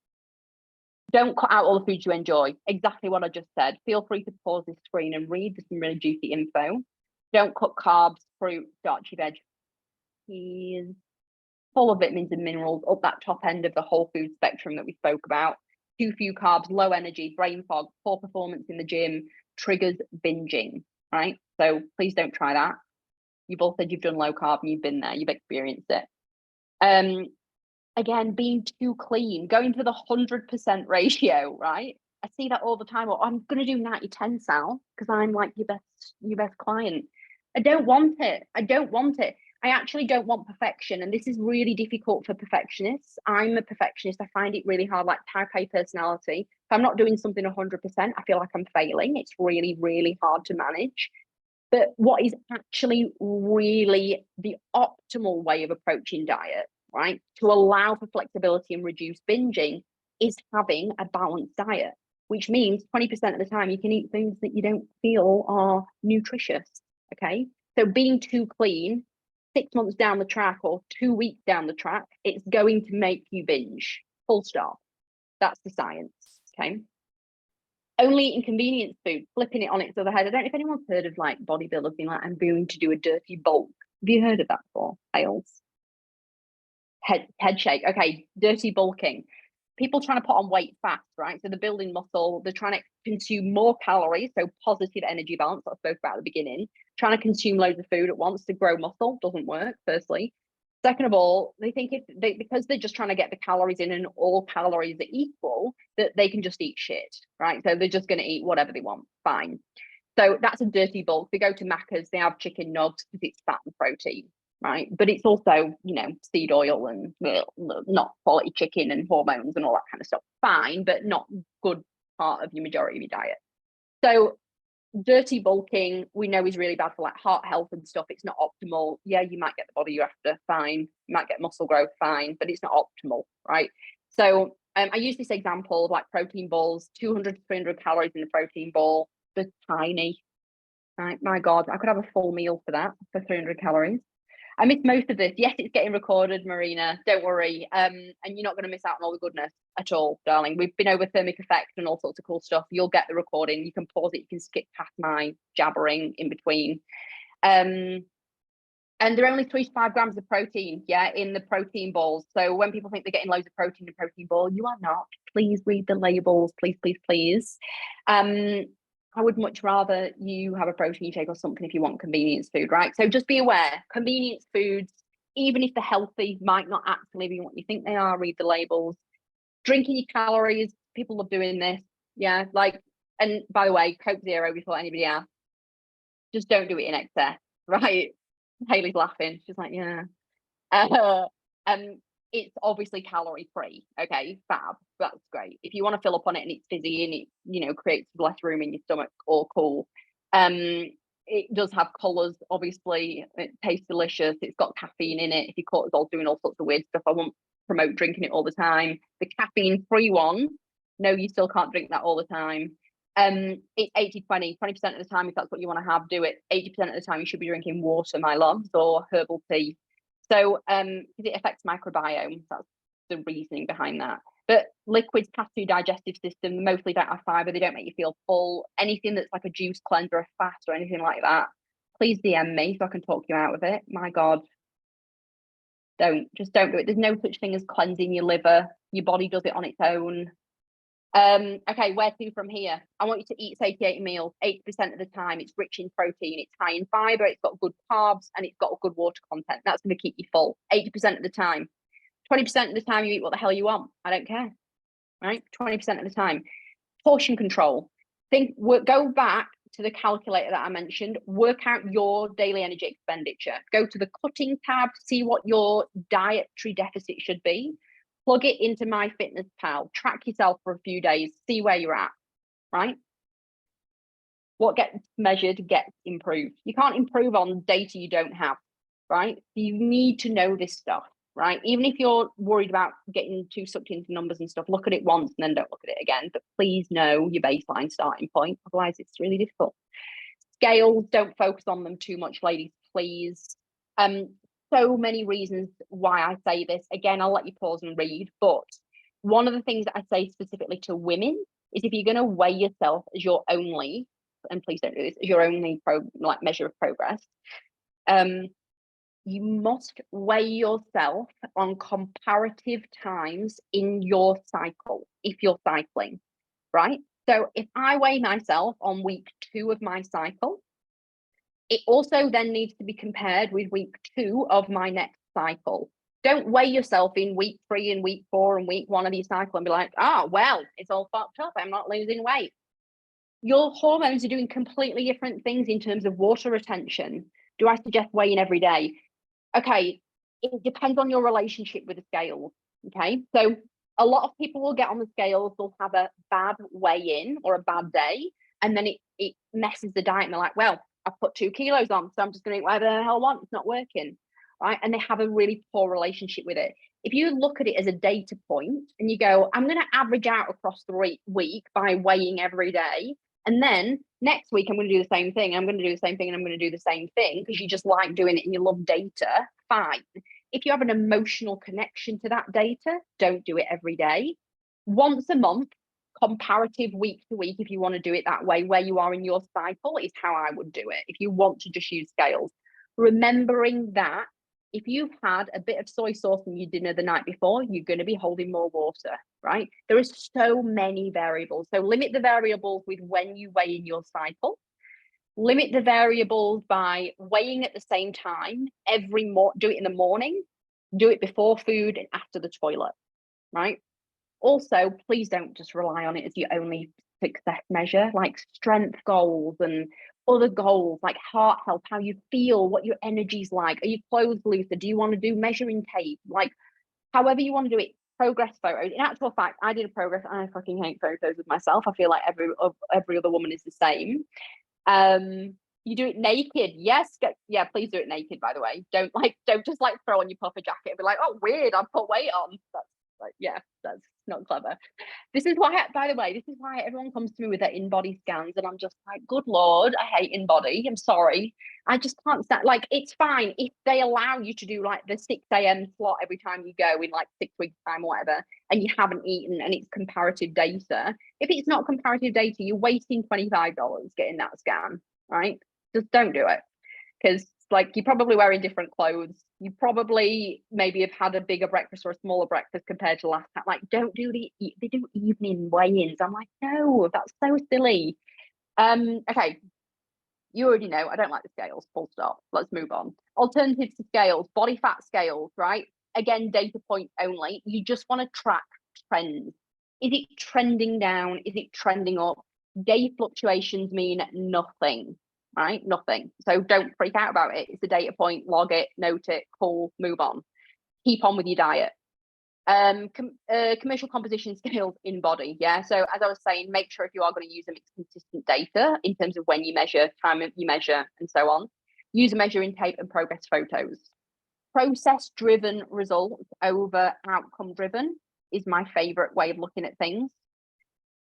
Don't cut out all the foods you enjoy. Exactly what I just said. Feel free to pause this screen and read. There's some really juicy info. Don't cut carbs, fruit, starchy veg, peas, full of vitamins and minerals, up that top end of the whole food spectrum that we spoke about. Too few carbs, low energy, brain fog, poor performance in the gym, triggers binging, right? So please don't try that. You've all said you've done low carb and you've been there, you've experienced it. Again, being too clean, going for the 100% ratio, right? I see that all the time. Well, I'm going to do 90-10, Sal, because I'm like your best client. I don't want it. I actually don't want perfection. And this is really difficult for perfectionists. I'm a perfectionist. I find it really hard, like type A personality. If I'm not doing something 100%, I feel like I'm failing. It's really, really hard to manage. But what is actually really the optimal way of approaching diet, right, to allow for flexibility and reduce binging is having a balanced diet, which means 20% of the time you can eat things that you don't feel are nutritious, okay? So being too clean 6 months down the track or 2 weeks down the track, it's going to make you binge. Full stop. That's the science. Okay. Only eating convenience food, flipping it on its other head. I don't know if anyone's heard of like bodybuilders being like, I'm going to do a dirty bulk. Have you heard of that before? Hales? Head shake. Okay, dirty bulking. People trying to put on weight fast, right? So they're building muscle, they're trying to consume more calories, so positive energy balance that I spoke about at the beginning. Trying to consume loads of food at once to grow muscle doesn't work, firstly. Second of all, they think because they're just trying to get the calories in and all calories are equal, that they can just eat shit, right? So they're just going to eat whatever they want. Fine. So that's a dirty bulk. They go to Macca's, they have chicken nugs because it's fat and protein, right? But it's also, seed oil and not quality chicken and hormones and all that kind of stuff. Fine, but not good part of your majority of your diet. So dirty bulking, we know is really bad for like heart health and stuff. It's not optimal. Yeah, you might get the body you're after, fine. You might get muscle growth, fine, but it's not optimal, right? So I use this example of like protein balls, 200 to 300 calories in the protein ball. They're tiny, right? My God, I could have a full meal for that, for 300 calories. I missed most of this. Yes, it's getting recorded, Marina. Don't worry. And you're not going to miss out on all the goodness at all, darling. We've been over thermic effect and all sorts of cool stuff. You'll get the recording. You can pause it. You can skip past my jabbering in between. And there are only 3 to 5 grams of protein, in the protein balls. So when people think they're getting loads of protein in a protein ball, you are not. Please read the labels, please, please, please. I would much rather you have a protein shake or something if you want convenience food, right? So just be aware, convenience foods, even if they're healthy, might not actually be what you think they are. Read the labels. Drinking your calories, people love doing this. Yeah, and by the way, Coke Zero before anybody else. Just don't do it in excess, right? Haley's laughing. She's like, yeah. It's obviously calorie free. Okay, fab. That's great. If you want to fill up on it and it's fizzy and it creates less room in your stomach, all cool. It does have colours, obviously. It tastes delicious. It's got caffeine in it. If your cortisol's doing all sorts of weird stuff, I won't promote drinking it all the time. The caffeine free one, no, you still can't drink that all the time. It's 80-20, 20% of the time, if that's what you want to have, do it. 80% of the time you should be drinking water, my loves, or herbal tea. So it affects microbiome. That's the reasoning behind that. But liquids pass through digestive system, mostly don't have fiber, they don't make you feel full. Anything that's like a juice cleanser, a fast or anything like that, please DM me so I can talk you out of it. My God. Just don't do it. There's no such thing as cleansing your liver. Your body does it on its own. Okay, where to from here? I want you to eat satiating meals 80% of the time. It's rich in protein, it's high in fiber, it's got good carbs, and it's got a good water content. That's going to keep you full 80% of the time. 20% of the time you eat what the hell you want. I don't care, right? 20% of the time. Portion control. Go back to the calculator that I mentioned, work out your daily energy expenditure. Go to the cutting tab, see what your dietary deficit should be. Plug it into MyFitnessPal, track yourself for a few days, see where you're at, right? What gets measured gets improved. You can't improve on data you don't have, right? You need to know this stuff, right? Even if you're worried about getting too sucked into numbers and stuff, look at it once and then don't look at it again. But please know your baseline starting point. Otherwise, it's really difficult. Scales, don't focus on them too much, ladies, please. So many reasons why I say this. Again, I'll let you pause and read. But one of the things that I say specifically to women is if you're going to weigh yourself as your only, and please don't do this, as your only measure of progress, you must weigh yourself on comparative times in your cycle, if you're cycling, right? So if I weigh myself on week 2 of my cycle, it also then needs to be compared with week 2 of my next cycle. Don't weigh yourself in week 3 and week 4 and week 1 of your cycle and be like, well, it's all fucked up. I'm not losing weight. Your hormones are doing completely different things in terms of water retention. Do I suggest weighing every day? Okay, it depends on your relationship with the scales. Okay, so a lot of people will get on the scales, they'll have a bad weigh-in or a bad day, and then it messes the diet, and they're like, well, I've put 2 kilos on, so I'm just going to eat whatever the hell I want. It's not working, right? And they have a really poor relationship with it. If you look at it as a data point and you go, I'm going to average out across the week by weighing every day, And then next week, I'm going to do the same thing. I'm going to do the same thing, and I'm going to do the same thing because you just like doing it and you love data. Fine. If you have an emotional connection to that data, don't do it every day. Once a month, comparative week to week, if you want to do it that way, where you are in your cycle, is how I would do it. If you want to just use scales, remembering that if you've had a bit of soy sauce in your dinner the night before, you're going to be holding more water, right? There is so many variables. So limit the variables with when you weigh in your cycle. Limit the variables by weighing at the same time do it in the morning, do it before food and after the toilet, right? Also, please don't just rely on it as your only success measure, like strength goals and other goals like heart health, how you feel, what your energy's like. Are your clothes looser? Do you want to do measuring tape? Like, however you want to do it, progress photos. In actual fact, I did a progress. I fucking hate photos of myself. I feel like every other woman is the same. You do it naked. Yes, yeah, please do it naked, by the way. Don't just like throw on your puffer jacket and be like, oh, weird, I've put weight on. That's like, yeah, that's not clever. This is why, by the way, this is why everyone comes to me with their in-body scans, and I'm just like, good Lord, I hate in-body. I'm sorry. I just can't stand, like, it's fine if they allow you to do like the 6 a.m. slot every time you go in like 6 weeks time or whatever, and you haven't eaten and it's comparative data. If it's not comparative data, you're wasting $25 getting that scan, right? Just don't do it. Because like you're probably wearing different clothes. You probably maybe have had a bigger breakfast or a smaller breakfast compared to last time. Like, don't do they do evening weigh-ins. I'm like, no, that's so silly. Okay. You already know I don't like the scales, full stop. Let's move on. Alternatives to scales, body fat scales, right? Again, data point only. You just want to track trends. Is it trending down? Is it trending up? Day fluctuations mean nothing, right? Nothing. So don't freak out about it. It's a data point, log it, note it, cool, move on. Keep on with your diet. Commercial composition scales in body. Yeah. So as I was saying, make sure if you are going to use them, it's consistent data in terms of when you measure, time you measure, and so on. Use a measuring tape and progress photos. Process driven results over outcome driven is my favorite way of looking at things.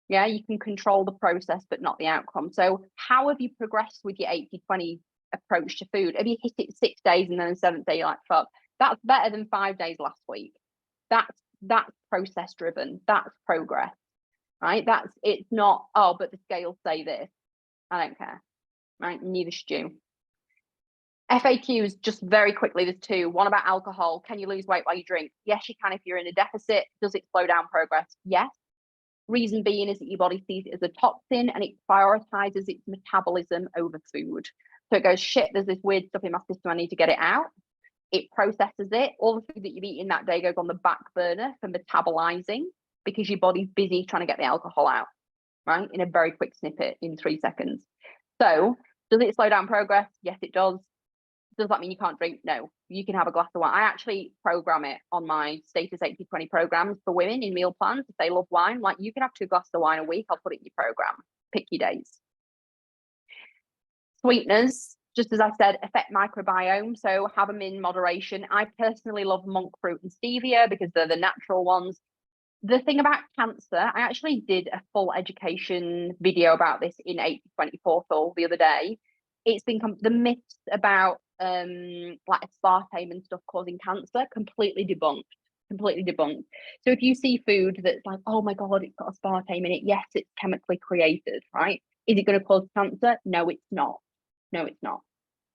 Yeah, you can control the process, but not the outcome. So how have you progressed with your 80-20 approach to food? Have you hit it 6 days and then the 7th day you're like, fuck, that's better than 5 days last week. That's process driven. That's progress, right? It's not, oh, but the scales say this. I don't care, right? Neither should you. FAQs, just very quickly, there's 2. One about alcohol. Can you lose weight while you drink? Yes, you can if you're in a deficit. Does it slow down progress? Yes. Reason being is that your body sees it as a toxin and it prioritizes its metabolism over food. So it goes, shit, there's this weird stuff in my system, I need to get it out. It processes it. All the food that you've eaten that day goes on the back burner for metabolizing because your body's busy trying to get the alcohol out, right? In a very quick snippet in 3 seconds. So does it slow down progress? Yes, it does. Does that mean you can't drink? No, you can have a glass of wine. I actually program it on my Status 80-20 programs for women in meal plans. If they love wine, like you can have 2 glasses of wine a week. I'll put it in your program. Pick your days. Sweeteners, just as I said, affect microbiome. So have them in moderation. I personally love monk fruit and stevia because they're the natural ones. The thing about cancer, I actually did a full education video about this in 80-20 portal the other day. It's been the myths about like aspartame and stuff causing cancer completely debunked. So if you see food that's like, oh my god, it's got aspartame in it, yes, it's chemically created, right? Is it going to cause cancer? No, it's not.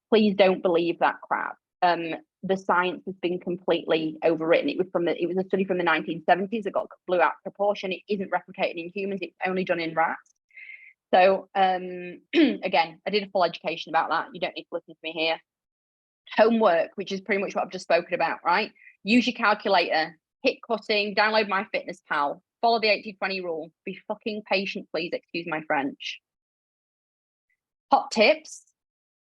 Please don't believe that crap. The science has been completely overwritten. It was a study from the 1970s that blew out of proportion. It isn't replicated in humans, it's only done in rats. So again, I did a full education about that. You don't need to listen to me here. Homework, which is pretty much what I've just spoken about, right? Use your calculator, hit cutting, download MyFitnessPal, follow the 80-20 rule. Be fucking patient, please, excuse my French. Hot tips,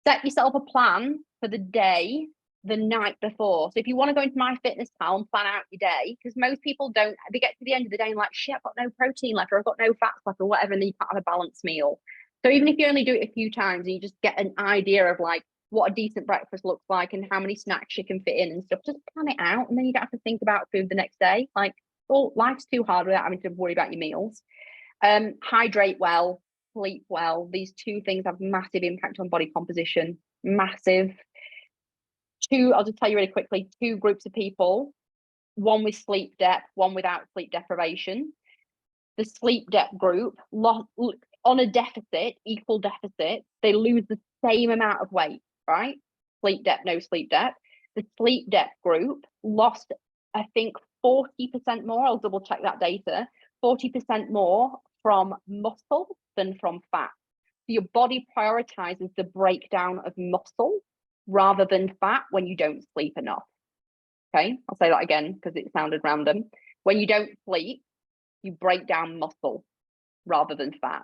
set yourself a plan for the day the night before. So if you want to go into MyFitnessPal and plan out your day, because most people don't, they get to the end of the day and like, shit, I've got no protein left, or I've got no fats left, or whatever, and then you can't have a balanced meal. So even if you only do it a few times and you just get an idea of like what a decent breakfast looks like and how many snacks you can fit in and stuff, just plan it out, and then you don't have to think about food the next day. Like, well, life's too hard without having to worry about your meals. Hydrate well. sleep well. These two things have massive impact on body composition, massive. I'll just tell you really quickly, 2 groups of people, one with sleep depth, one without sleep deprivation. The sleep depth group, on a deficit, equal deficit, they lose the same amount of weight, right? Sleep depth, no sleep depth. The sleep depth group lost, I think, 40% more, I'll double check that data, 40% more from muscle than from fat. So your body prioritizes the breakdown of muscle rather than fat when you don't sleep enough. Okay, I'll say that again because it sounded random. When you don't sleep, you break down muscle rather than fat,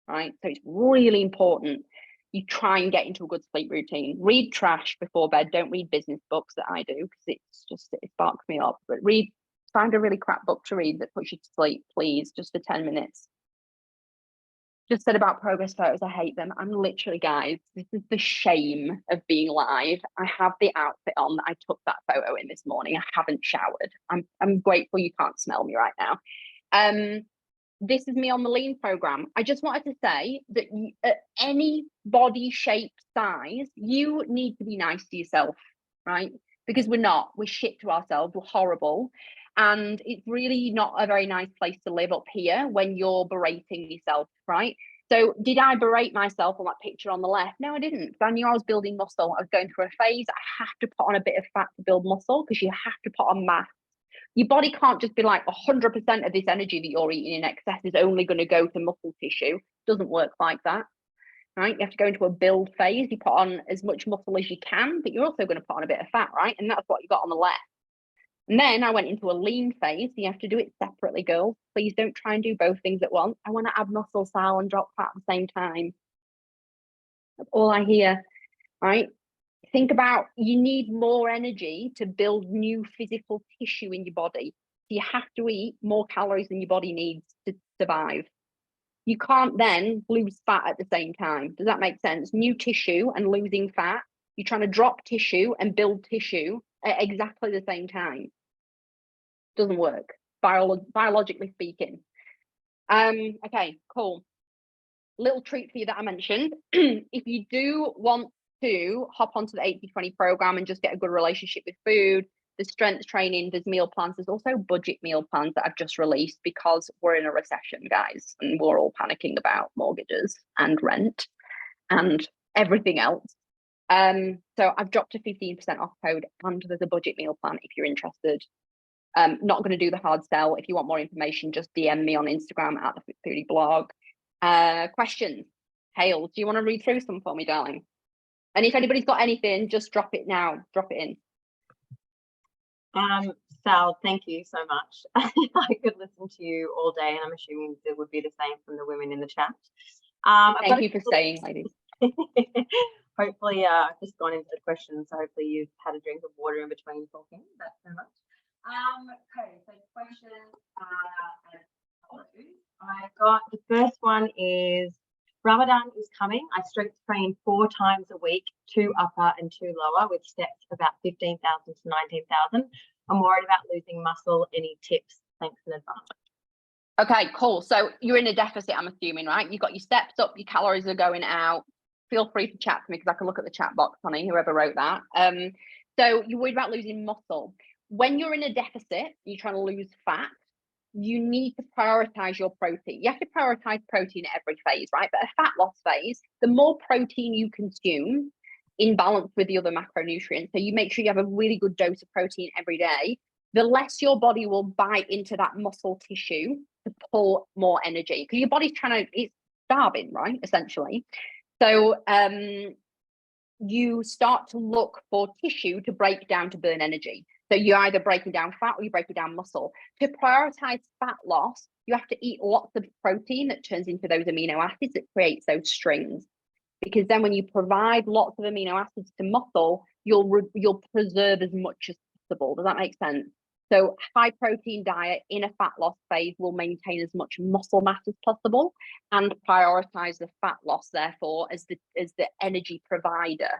right? So it's really important you try and get into a good sleep routine. Read trash before bed. Don't read business books that I do because it sparks me up. But find a really crap book to read that puts you to sleep, please, just for 10 minutes. Just said about progress photos, I hate them. I'm literally, guys, this is the shame of being live. I have the outfit on that I took that photo in this morning. I haven't showered. I'm grateful you can't smell me right now. This is me on the lean program. I just wanted to say that at any body shape, size, you need to be nice to yourself, right? Because we're shit to ourselves, we're horrible. And it's really not a very nice place to live up here when you're berating yourself, right? So did I berate myself on that picture on the left? No, I didn't. I knew I was building muscle. I was going through a phase. I have to put on a bit of fat to build muscle because you have to put on mass. Your body can't just be like 100% of this energy that you're eating in excess is only going to go to muscle tissue. It doesn't work like that, right? You have to go into a build phase. You put on as much muscle as you can, but you're also going to put on a bit of fat, right? And that's what you got on the left. And then I went into a lean phase. So you have to do it separately, girls. Please don't try and do both things at once. I want to add muscle, Sal, and drop fat at the same time. That's all I hear, right? Think about, you need more energy to build new physical tissue in your body. So you have to eat more calories than your body needs to survive. You can't then lose fat at the same time. Does that make sense? New tissue and losing fat. You're trying to drop tissue and build tissue at exactly the same time. Doesn't work, biologically speaking. Okay, cool. Little treat for you that I mentioned. If you do want to hop onto the 80/20 program and just get a good relationship with food, there's strength training, there's meal plans, there's also budget meal plans that I've just released because we're in a recession, guys, and we're all panicking about mortgages and rent and everything else. So I've dropped a 15% off code and there's a budget meal plan if you're interested. Not going to do the hard sell. If you want more information, just DM me on Instagram at the Foodie blog. Questions? Hales, do you want to read through some for me, darling? And if anybody's got anything, just drop it now. Drop it in. Sal, thank you so much. I could listen to you all day, and I'm assuming it would be the same from the women in the chat. Thank you for staying, ladies. Hopefully, I've just gone into the questions, so hopefully you've had a drink of water in between talking. That's so much. Okay, so questions are as follows. I got the first one is Ramadan is coming. I strength train 4 times a week, 2 upper and 2 lower, with steps about 15,000 to 19,000. I'm worried about losing muscle. Any tips? Thanks in advance. Okay, cool. So you're in a deficit, I'm assuming, right? You've got your steps up, your calories are going out. Feel free to chat to me because I can look at the chat box, honey, whoever wrote that. So you're worried about losing muscle. When you're in a deficit, you're trying to lose fat, you need to prioritize your protein. You have to prioritize protein at every phase, right? But a fat loss phase, the more protein you consume in balance with the other macronutrients, so you make sure you have a really good dose of protein every day, the less your body will bite into that muscle tissue to pull more energy. Because your body's it's starving, right? Essentially. So you start to look for tissue to break down to burn energy. So you're either breaking down fat or you're breaking down muscle. To prioritize fat loss, you have to eat lots of protein that turns into those amino acids that creates those strings. Because then when you provide lots of amino acids to muscle, you'll preserve as much as possible. Does that make sense? So high protein diet in a fat loss phase will maintain as much muscle mass as possible and prioritize the fat loss, therefore, as the energy provider.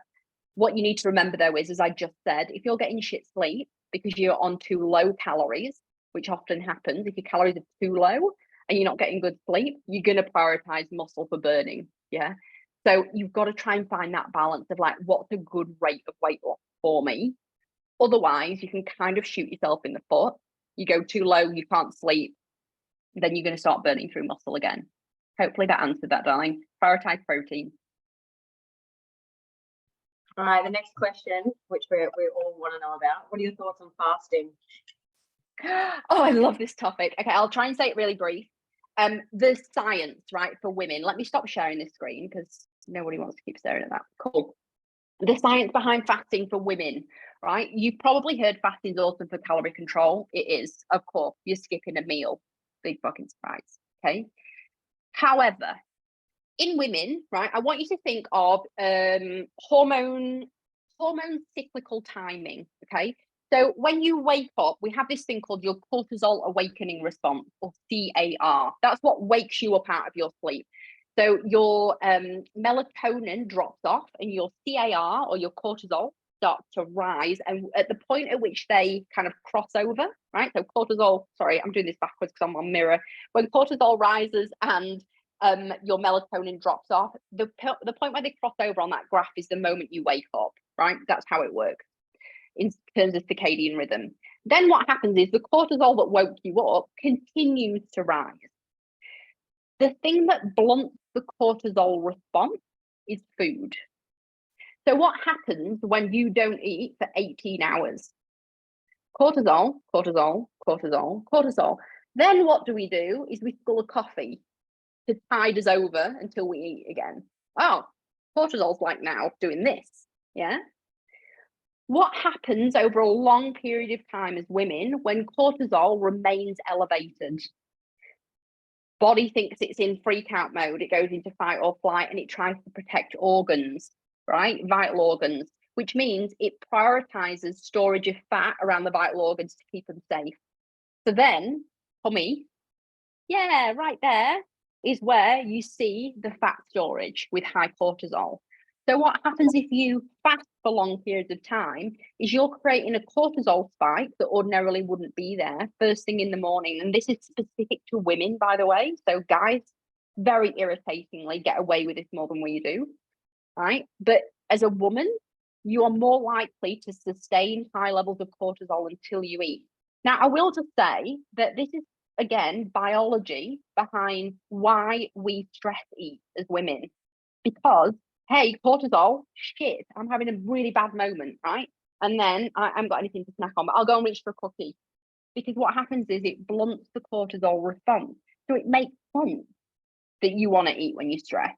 What you need to remember, though, is, as I just said, if you're getting shit sleep because you're on too low calories, which often happens if your calories are too low, and you're not getting good sleep, you're going to prioritize muscle for burning. Yeah. So you've got to try and find that balance of like, what's a good rate of weight loss for me? Otherwise, you can kind of shoot yourself in the foot. You go too low, you can't sleep, then you're going to start burning through muscle again. Hopefully that answered that, darling. Prioritize protein. All right, the next question, which we all want to know about. What are your thoughts on fasting? Oh, I love this topic. Okay, I'll try and say it really brief. The science, right, for women. Let me stop sharing this screen because nobody wants to keep staring at that. Cool. The science behind fasting for women, right? You've probably heard fasting is awesome for calorie control. It is, of course. You're skipping a meal. Big fucking surprise. Okay. However, in women, right, I want you to think of hormone cyclical timing. Okay. So when you wake up, we have this thing called your cortisol awakening response, or CAR. That's what wakes you up out of your sleep. So your melatonin drops off and your CAR, or your cortisol, starts to rise. And at the point at which they kind of cross over, right? So cortisol, sorry, I'm doing this backwards because I'm on mirror. When cortisol rises and your melatonin drops off, the point where they cross over on that graph is the moment you wake up, right? That's how it works in terms of circadian rhythm. Then what happens is the cortisol that woke you up continues to rise. The thing that blunts the cortisol response is food. So what happens when you don't eat for 18 hours? Cortisol, cortisol, cortisol, cortisol. Then what do? Is we scull a coffee to tide us over until we eat again. Oh, cortisol's like now doing this. Yeah. What happens over a long period of time as women when cortisol remains elevated? Body thinks it's in freak out mode. It goes into fight or flight and it tries to protect organs, right? Vital organs, which means it prioritizes storage of fat around the vital organs to keep them safe. So then, tummy, yeah, right there is where you see the fat storage with high cortisol. So what happens if you fast for long periods of time is you're creating a cortisol spike that ordinarily wouldn't be there first thing in the morning. And this is specific to women, by the way. So guys, very irritatingly, get away with this more than we do, right? But as a woman, you are more likely to sustain high levels of cortisol until you eat. Now, I will just say that this is, again, biology behind why we stress eat as women. Because, hey, cortisol, shit, I'm having a really bad moment, right? And then I haven't got anything to snack on, but I'll go and reach for a cookie. Because what happens is it blunts the cortisol response. So it makes sense that you want to eat when you stress.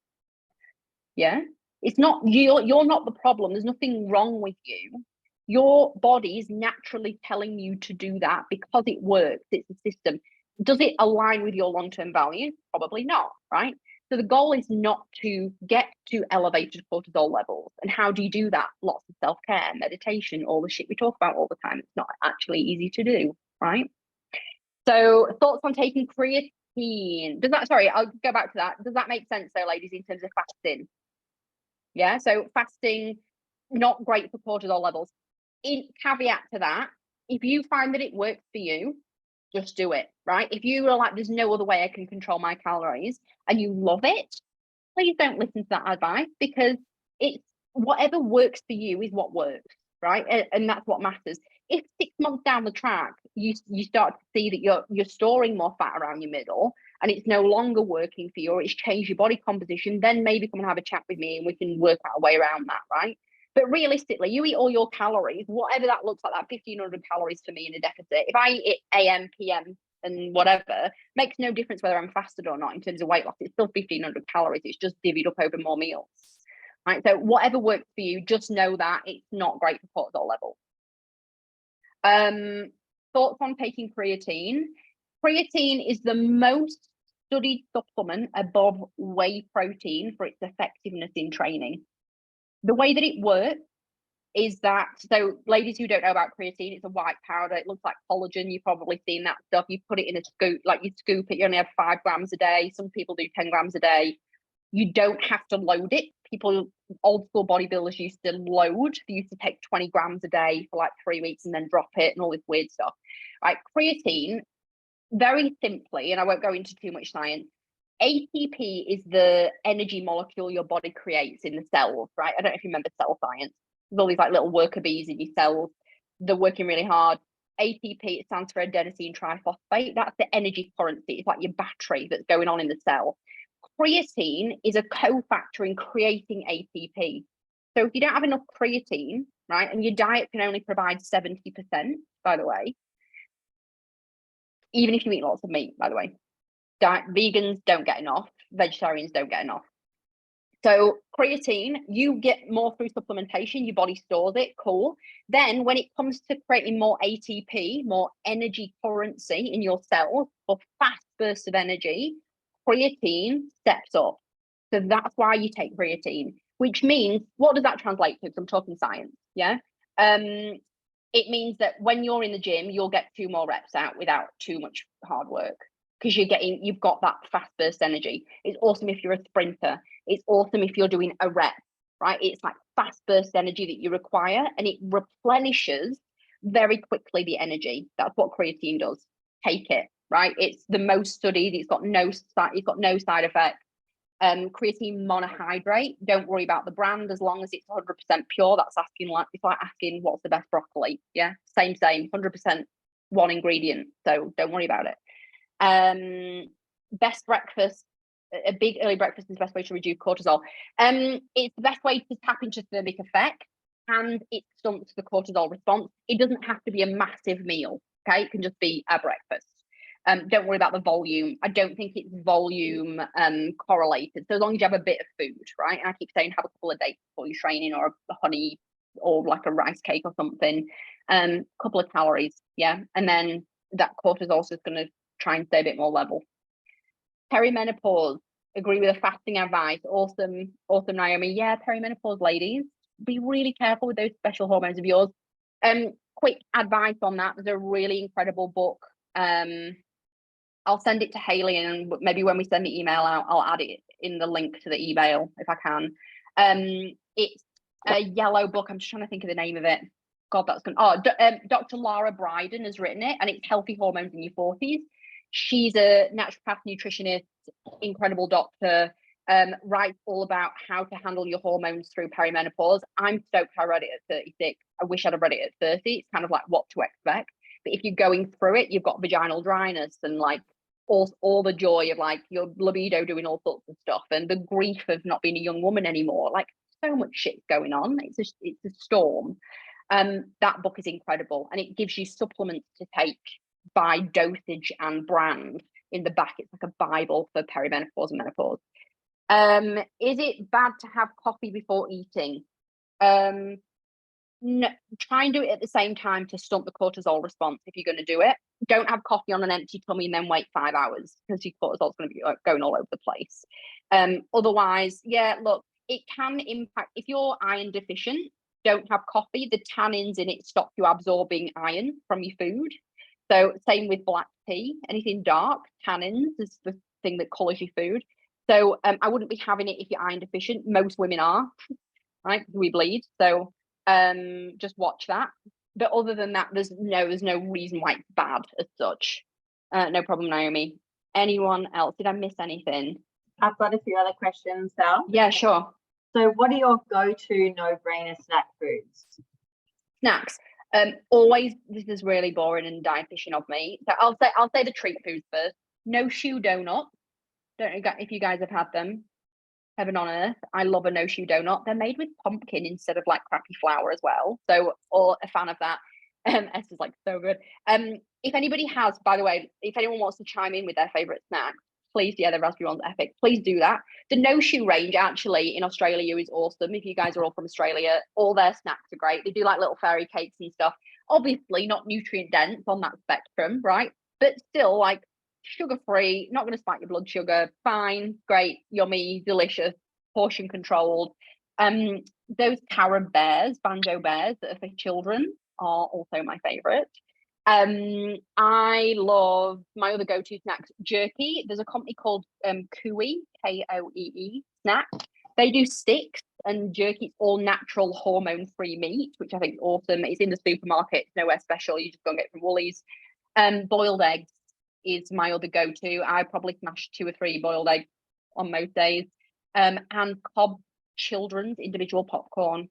Yeah. It's not you're not the problem. There's nothing wrong with you. Your body is naturally telling you to do that because it works. It's a system. Does it align with your long-term values? Probably not, right? So the goal is not to get to elevated cortisol levels. And how do you do that? Lots of self-care, meditation, all the shit we talk about all the time. It's not actually easy to do, right? So thoughts on taking creatine. I'll go back to that. Does that make sense though, ladies, in terms of fasting? Yeah, so fasting, not great for cortisol levels. In caveat to that, if you find that it works for you, just do it, right? If you are like, there's no other way I can control my calories and you love it, please don't listen to that advice, because it's whatever works for you is what works, right? And that's what matters. If 6 months down the track, you start to see that you're storing more fat around your middle and it's no longer working for you, or it's changed your body composition, then maybe come and have a chat with me and we can work out a way around that, right? But realistically, you eat all your calories, whatever that looks like, that 1,500 calories for me in a deficit. If I eat AM, PM, and whatever, makes no difference whether I'm fasted or not in terms of weight loss. It's still 1,500 calories. It's just divvied up over more meals, right? So whatever works for you, just know that it's not great for cortisol levels. Thoughts on taking creatine? Creatine is the most studied supplement above whey protein for its effectiveness in training. The way that it works is that, so ladies who don't know about creatine, it's a white powder. It looks like collagen. You've probably seen that stuff. You put it in a scoop, like you scoop it, you only have 5 grams a day. Some people do 10 grams a day. You don't have to load it. People, old school bodybuilders used to load. They used to take 20 grams a day for like 3 weeks and then drop it and all this weird stuff. Right? Creatine very simply, and I won't go into too much science, ATP is the energy molecule your body creates in the cells, right? I don't know if you remember cell science. There's all these like little worker bees in your cells. They're working really hard. ATP, it stands for adenosine triphosphate. That's the energy currency. It's like your battery that's going on in the cell. Creatine is a cofactor in creating ATP. So if you don't have enough creatine, right, and your diet can only provide 70%, by the way, even if you eat lots of meat, by the way, vegans don't get enough, vegetarians don't get enough. So creatine, you get more through supplementation, your body stores it, cool. Then when it comes to creating more ATP, more energy currency in your cells for fast bursts of energy, creatine steps up. So that's why you take creatine, which means, what does that translate to? Because I'm talking science, yeah? It means that when you're in the gym, you'll get 2 more reps out without too much hard work because you've got that fast burst energy. It's awesome if you're a sprinter. It's awesome if you're doing a rep, right? It's like fast burst energy that you require, and it replenishes very quickly the energy. That's what creatine does. Take it, right? It's the most studied. It's got no side effects. Creatine monohydrate, don't worry about the brand as long as it's 100% pure. That's it's like asking what's the best broccoli. Yeah, same 100% one ingredient, so don't worry about it. Best breakfast, a big early breakfast is the best way to reduce cortisol. It's the best way to tap into thermic effect, and it stunts the cortisol response. It doesn't have to be a massive meal, okay? It can just be a breakfast. Don't worry about the volume. I don't think it's volume correlated. So as long as you have a bit of food, right? And I keep saying have a couple of dates before you're training, or a honey, or like a rice cake or something. Couple of calories, yeah. And then that cortisol is just going to try and stay a bit more level. Perimenopause, agree with the fasting advice. Awesome, Naomi. Yeah, perimenopause ladies, be really careful with those special hormones of yours. Quick advice on that. There's a really incredible book. I'll send it to Haley, and maybe when we send the email out, I'll add it in the link to the email if I can. It's a yellow book. I'm just trying to think of the name of it. God, that's good. Dr. Lara Briden has written it, and it's Healthy Hormones in Your 40s. She's a naturopath, nutritionist, incredible doctor, writes all about how to handle your hormones through perimenopause. I'm stoked I read it at 36. I wish I'd have read it at 30. It's kind of like what to expect. But if you're going through it, you've got vaginal dryness and like all the joy of like your libido doing all sorts of stuff, and the grief of not being a young woman anymore. Like so much shit going on. It's a storm. That book is incredible, and it gives you supplements to take by dosage and brand in the back. It's like a Bible for perimenopause and menopause. Is it bad to have coffee before eating? No, try and do it at the same time to stunt the cortisol response if you're going to do it. Don't have coffee on an empty tummy and then wait 5 hours, because your cortisol's going to be going all over the place. Otherwise, yeah, look, it can impact if you're iron deficient. Don't have coffee. The tannins in it stop you absorbing iron from your food. So same with black tea. Anything dark, tannins is the thing that colours your food. So I wouldn't be having it if you're iron deficient. Most women are, right? We bleed. So just watch that. But other than that, there's no reason why it's bad as such. No problem, Naomi. Anyone else? Did I miss anything? I've got a few other questions, Sal. Yeah, sure. So what are your go-to no-brainer snack foods? Snacks. Always, this is really boring and dietitian of me. So I'll say the treat foods first. No shoe donut. Don't know if you guys have had them. Heaven on earth. I love a no shoe donut. They're made with pumpkin instead of like crappy flour as well. So, or a fan of that. Esther's like so good. If anybody has, by the way, if anyone wants to chime in with their favorite snack, please, yeah, the raspberry one's epic. Please do that. The no shoe range actually in Australia is awesome. If you guys are all from Australia, all their snacks are great. They do like little fairy cakes and stuff. Obviously not nutrient dense on that spectrum, right? But still like sugar-free, not going to spike your blood sugar, fine, great, yummy, delicious, portion controlled. Those carob bears, banjo bears that are for children are also my favorite. I love my other go-to snacks, jerky. There's a company called Koee, Koee snack. They do sticks and jerky, all natural hormone-free meat, which I think is awesome. It's in the supermarket, it's nowhere special. You just go and get it from Woolies. Boiled eggs. is my other go-to. I probably smash 2 or 3 boiled eggs on most days. And Cobb Children's individual popcorn,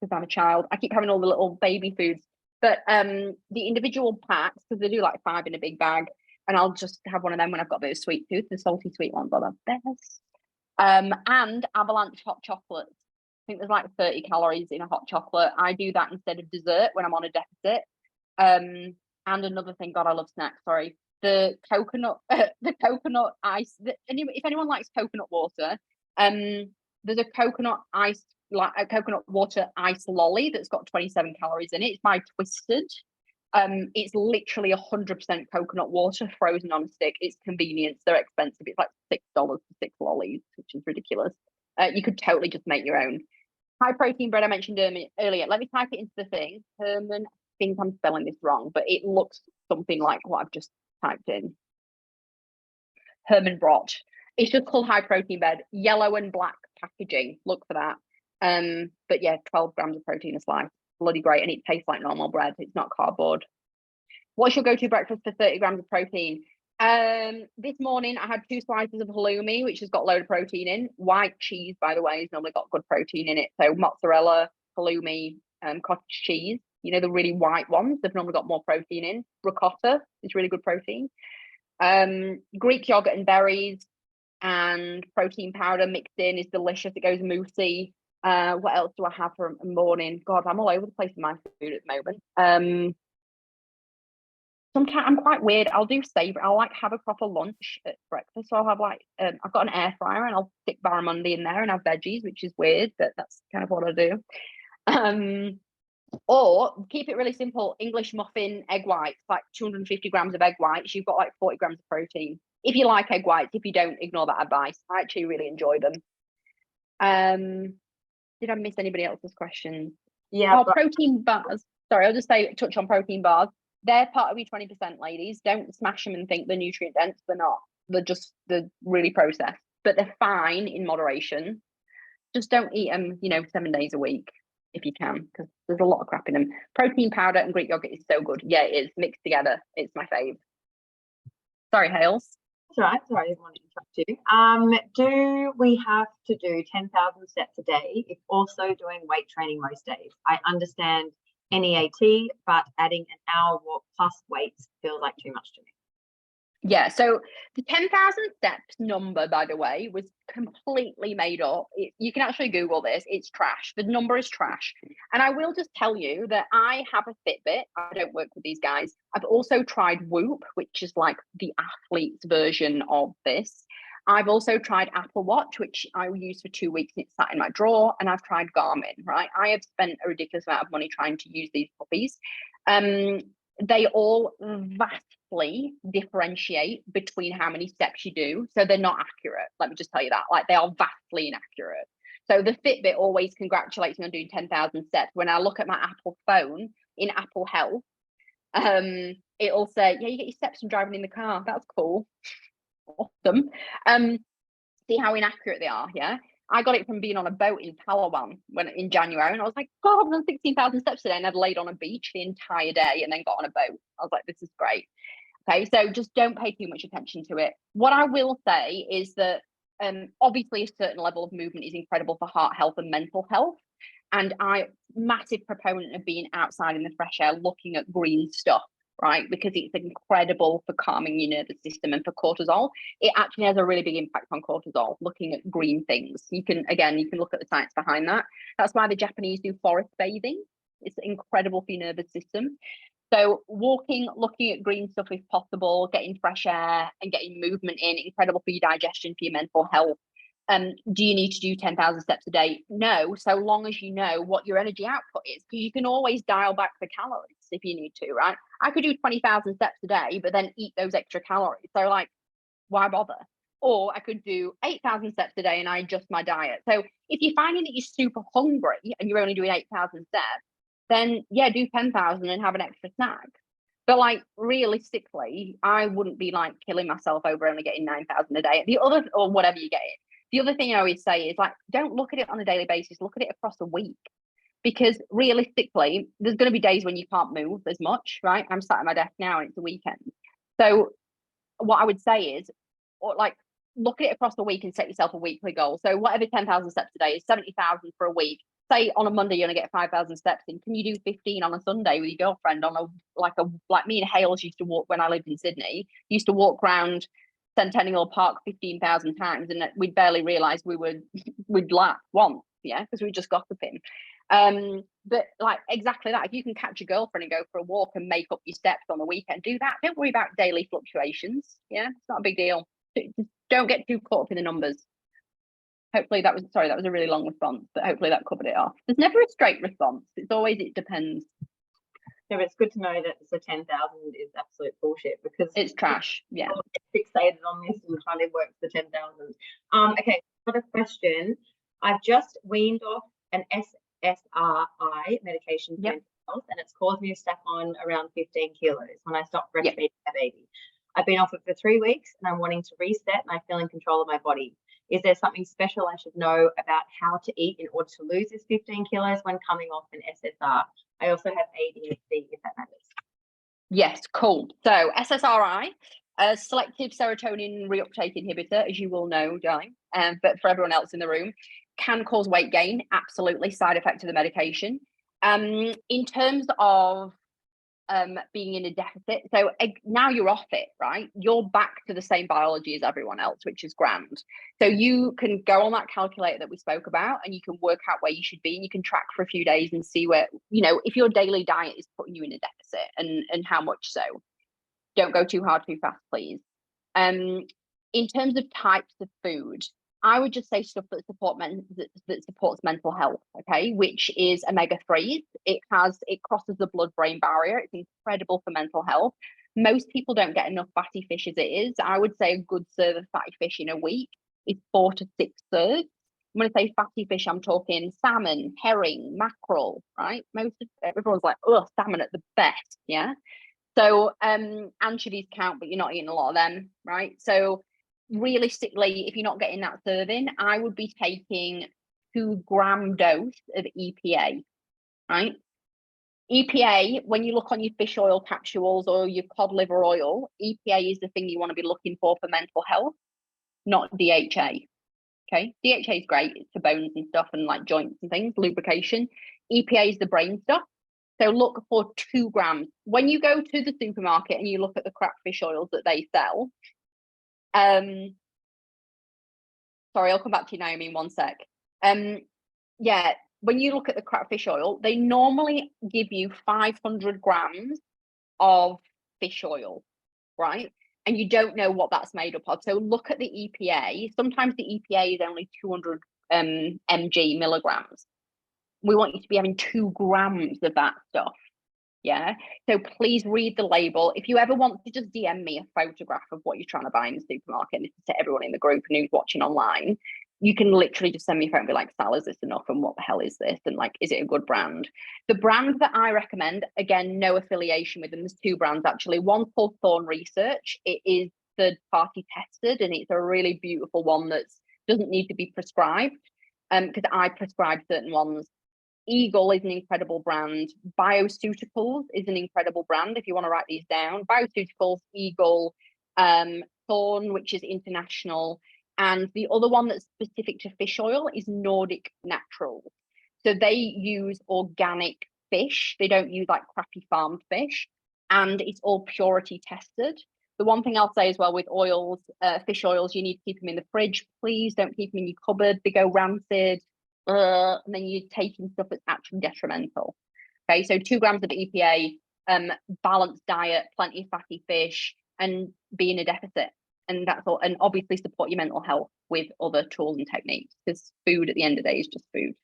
because I'm a child. I keep having all the little baby foods, but the individual packs, because they do like 5 in a big bag, and I'll just have one of them when I've got a bit of sweet tooth. The salty sweet ones are the best. And Avalanche hot chocolates. I think there's like 30 calories in a hot chocolate. I do that instead of dessert when I'm on a deficit. And another thing, God, I love snacks. Sorry, the coconut, the coconut ice. If anyone likes coconut water, there's a coconut ice, like a coconut water ice lolly that's got 27 calories in it. It's by Twisted. It's literally 100% coconut water frozen on a stick. It's convenience. They're expensive. It's like $6 for 6 lollies, which is ridiculous. You could totally just make your own. High protein bread I mentioned earlier. Let me type it into the thing. Herman, I think I'm spelling this wrong, but it looks something like what I've just typed in. Herman Brot. It's just called high protein bread. Yellow and black packaging. Look for that. But yeah, 12 grams of protein a slice. Bloody great, and it tastes like normal bread. It's not cardboard. What's your go-to breakfast for 30 grams of protein? This morning I had 2 slices of halloumi, which has got a load of protein in. White cheese, by the way, has normally got good protein in it. So mozzarella, halloumi, cottage cheese, you know, the really white ones, they've normally got more protein in. Ricotta is really good protein. Greek yogurt and berries and protein powder mixed in is delicious. It goes moussey. What else do I have for a morning? God, I'm all over the place with my food at the moment. Sometimes I'm quite weird. I'll do savory. I'll like have a proper lunch at breakfast. So I'll have like I've got an air fryer and I'll stick barramundi in there and have veggies, which is weird, but that's kind of what I do. Or keep it really simple. English muffin, egg whites, like 250 grams of egg whites. You've got like 40 grams of protein. If you like egg whites, if you don't, ignore that advice. I actually really enjoy them. Did I miss anybody else's questions? Yeah. Protein bars. Sorry, I'll just touch on protein bars. They're part of your 20%, ladies. Don't smash them and think they're nutrient dense. They're not. They're really processed, but they're fine in moderation. Just don't eat them, 7 days a week if you can, because there's a lot of crap in them. Protein powder and Greek yogurt is so good. Yeah, it is mixed together. It's my fave. Sorry, Hales. That's all right. Sorry, I didn't want to interrupt you. Do we have to do 10,000 steps a day if also doing weight training most days? I understand NEAT, but adding an hour walk plus weights feels like too much to me. Yeah, so the 10,000 steps number, by the way, was completely made up. You can actually Google this. It's trash. The number is trash. And I will just tell you that I have a Fitbit. I don't work with these guys. I've also tried Whoop, which is like the athlete's version of this. I've also tried Apple Watch, which I used for 2 weeks and it's sat in my drawer. And I've tried Garmin, right? I have spent a ridiculous amount of money trying to use these puppies. They all vastly differentiate between how many steps you do. So they're not accurate. Let me just tell you that. Like, they are vastly inaccurate. So the Fitbit always congratulates me on doing 10,000 steps. When I look at my Apple phone in Apple Health, it'll say, yeah, you get your steps from driving in the car. That's cool. Awesome. See how inaccurate they are, yeah? I got it from being on a boat in Palawan in January, and I was like, God, I've done 16,000 steps today, and I'd laid on a beach the entire day and then got on a boat. I was like, this is great. Okay, so just don't pay too much attention to it. What I will say is that obviously a certain level of movement is incredible for heart health and mental health. And I'm massive proponent of being outside in the fresh air, looking at green stuff, right? Because it's incredible for calming your nervous system and for cortisol. It actually has a really big impact on cortisol, looking at green things. You can look at the science behind that. That's why the Japanese do forest bathing. It's incredible for your nervous system. So walking, looking at green stuff if possible, getting fresh air and getting movement in, incredible for your digestion, for your mental health. Do you need to do 10,000 steps a day? No, so long as you know what your energy output is, because you can always dial back the calories if you need to, right? I could do 20,000 steps a day, but then eat those extra calories. So like, why bother? Or I could do 8,000 steps a day and I adjust my diet. So if you're finding that you're super hungry and you're only doing 8,000 steps, then yeah, do 10,000 and have an extra snack. But like, realistically, I wouldn't be like killing myself over only getting 9,000 a day. Or whatever you get. The other thing I always say is like, don't look at it on a daily basis, look at it across a week. Because realistically, there's going to be days when you can't move as much, right? I'm sat at my desk now and it's a weekend. So what I would say is, or like, look at it across the week and set yourself a weekly goal. So whatever 10,000 steps a day is 70,000 for a week. Say on a Monday you're gonna get 5,000 steps in. Can you do 15 on a Sunday with your girlfriend on like me and Hales used to walk when I lived in Sydney, used to walk around Centennial Park 15,000 times, and we'd barely realize we'd laugh once, yeah, because we just gossiping. But like exactly that, if you can catch a girlfriend and go for a walk and make up your steps on the weekend, do that. Don't worry about daily fluctuations. Yeah, it's not a big deal. Just don't get too caught up in the numbers. Hopefully that was a really long response, but hopefully that covered it off. There's never a straight response. It's always, it depends. Yeah, but it's good to know that the 10,000 is absolute bullshit, because it's trash. Yeah. Fixated on this and trying to work the 10,000. Okay, another question. I've just weaned off an SSRI medication for mental health, and it's caused me to stack on around 15 kilos when I stopped breastfeeding my baby. I've been off it for 3 weeks and I'm wanting to reset, and I feel in control of my body. Is there something special I should know about how to eat in order to lose this 15 kilos when coming off an SSR? I also have ADHD, if that matters. Yes, cool. So SSRI, a selective serotonin reuptake inhibitor, as you will know, darling, but for everyone else in the room, can cause weight gain. Absolutely, side effect of the medication. In terms of being in a deficit, so now you're off it, right? You're back to the same biology as everyone else, which is grand. So you can go on that calculator that we spoke about, and you can work out where you should be, and you can track for a few days and see where, you know, if your daily diet is putting you in a deficit, and how much so. Don't go too hard too fast, please. In terms of types of food, I would just say stuff that supports mental health, okay, which is omega-3s. It crosses the blood-brain barrier. It's incredible for mental health. Most people don't get enough fatty fish as it is. I would say a good serve of fatty fish in a week is 4 to 6 serves. When I say fatty fish, I'm talking salmon, herring, mackerel, right? Everyone's like, oh, salmon at the best, yeah? So anchovies count, but you're not eating a lot of them, right? So realistically, if you're not getting that serving, I would be taking 2-gram dose of EPA, right? EPA, when you look on your fish oil capsules or your cod liver oil, EPA is the thing you want to be looking for mental health, not DHA. Okay, DHA is great. It's for bones and stuff and like joints and things, lubrication. EPA is the brain stuff. So look for 2 grams. When you go to the supermarket and you look at the crap fish oils that they sell, sorry, I'll come back to you, Naomi, in one sec. Yeah, when you look at the crap fish oil, they normally give you 500 grams of fish oil, right? And you don't know what that's made up of. So look at the EPA. Sometimes the EPA is only 200 milligrams. We want you to be having 2 grams of that stuff. Yeah. So please read the label. If you ever want to just DM me a photograph of what you're trying to buy in the supermarket, and this is to everyone in the group and who's watching online, you can literally just send me a phone and be like, Sal, is this enough? And what the hell is this? And like, is it a good brand? The brand that I recommend, again, no affiliation with them. There's 2 brands actually. One's called Thorn Research. It is third-party tested, and it's a really beautiful one that doesn't need to be prescribed, because I prescribe certain ones. Eagle is an incredible brand. Bioceuticals is an incredible brand. If you want to write these down, Bioceuticals, Eagle, Thorn, which is international. And the other one that's specific to fish oil is Nordic Naturals. So they use organic fish. They don't use like crappy farmed fish, and it's all purity tested. The one thing I'll say as well with oils, fish oils, you need to keep them in the fridge. Please don't keep them in your cupboard. They go rancid. And then you're taking stuff that's actually detrimental. Okay, so 2 grams of EPA, balanced diet, plenty of fatty fish, and be in a deficit. And that's all. And obviously support your mental health with other tools and techniques, because food at the end of the day is just food.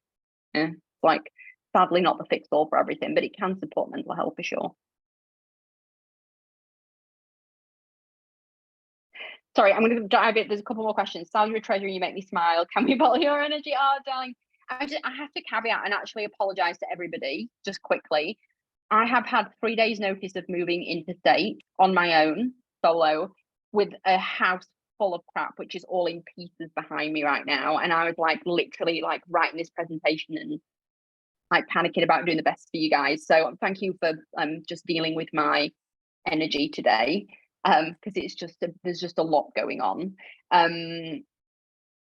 Yeah, it's like sadly not the fix all for everything, but it can support mental health for sure. Sorry, I'm going to dive it. There's a couple more questions. Sal, you're a treasure. You make me smile. Can we bottle your energy? Oh, darling. I have to caveat and actually apologize to everybody just quickly. I have had 3 days notice of moving interstate on my own, solo, with a house full of crap, which is all in pieces behind me right now. And I was like literally like writing this presentation and like panicking about doing the best for you guys. So thank you for just dealing with my energy today. because there's just a lot going on.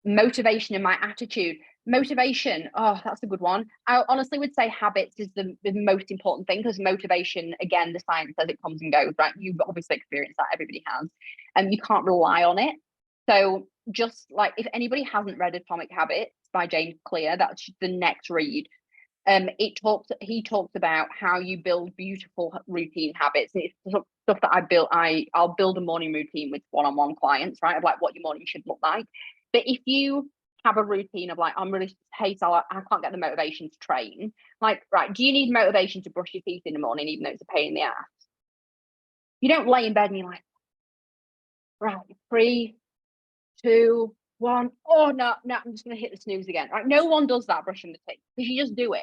Motivation and my attitude. Motivation, oh, that's a good one. I honestly would say habits is the most important thing, because motivation, again, the science says it comes and goes, right? You've obviously experienced that, everybody has, and you can't rely on it. So just like, if anybody hasn't read Atomic Habits by James Clear, that's the next read. He talks about how you build beautiful routine habits. And it's stuff that I'll build a morning routine with one-on-one clients, right? Of like what your morning should look like. But if you have a routine of like, hey, so I can't get the motivation to train. Like, right, do you need motivation to brush your teeth in the morning, even though it's a pain in the ass? You don't lay in bed and you're like, right, 3, 2, 1. Oh no, I'm just gonna hit the snooze again. Right? No one does that, brushing the teeth, because you just do it.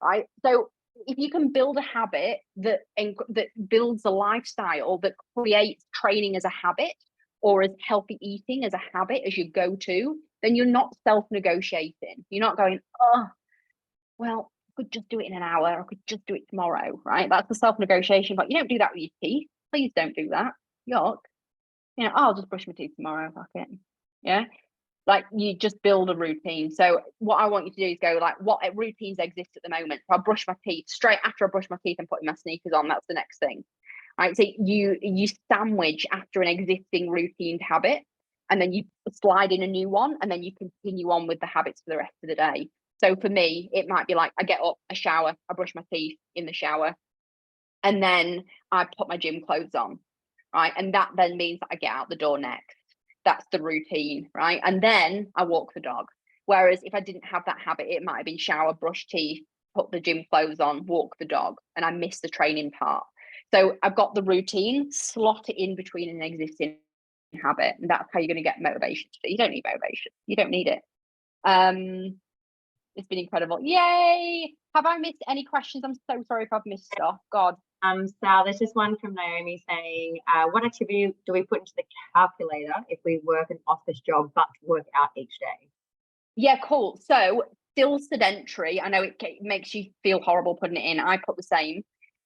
Right. So if you can build a habit that builds a lifestyle that creates training as a habit, or as healthy eating as a habit as your go-to, then you're not self-negotiating. You're not going, oh, well, I could just do it in an hour, I could just do it tomorrow, right? That's the self-negotiation, but you don't do that with your teeth. Please don't do that. Yuck. I'll just brush my teeth tomorrow, fuck it. Yeah. Like, you just build a routine. So what I want you to do is go like, what routines exist at the moment? So I brush my teeth. Straight after I brush my teeth, I'm putting my sneakers on. That's the next thing. Right. So you sandwich after an existing routine habit, and then you slide in a new one, and then you continue on with the habits for the rest of the day. So for me, it might be like, I get up, I shower, I brush my teeth in the shower, and then I put my gym clothes on. Right. And that then means that I get out the door next. That's the routine, right? And then I walk the dog. Whereas if I didn't have that habit, it might have been shower, brush teeth, put the gym clothes on, walk the dog, and I miss the training part. So I've got the routine, slot it in between an existing habit, and that's how you're going to get motivation. You don't need motivation. You don't need it. It's been incredible. Yay! Have I missed any questions? I'm so sorry if I've missed stuff. God. Sal, there's just one from Naomi saying, what activity do we put into the calculator if we work an office job but work out each day? Yeah, cool. So still sedentary. I know it makes you feel horrible putting it in. I put the same.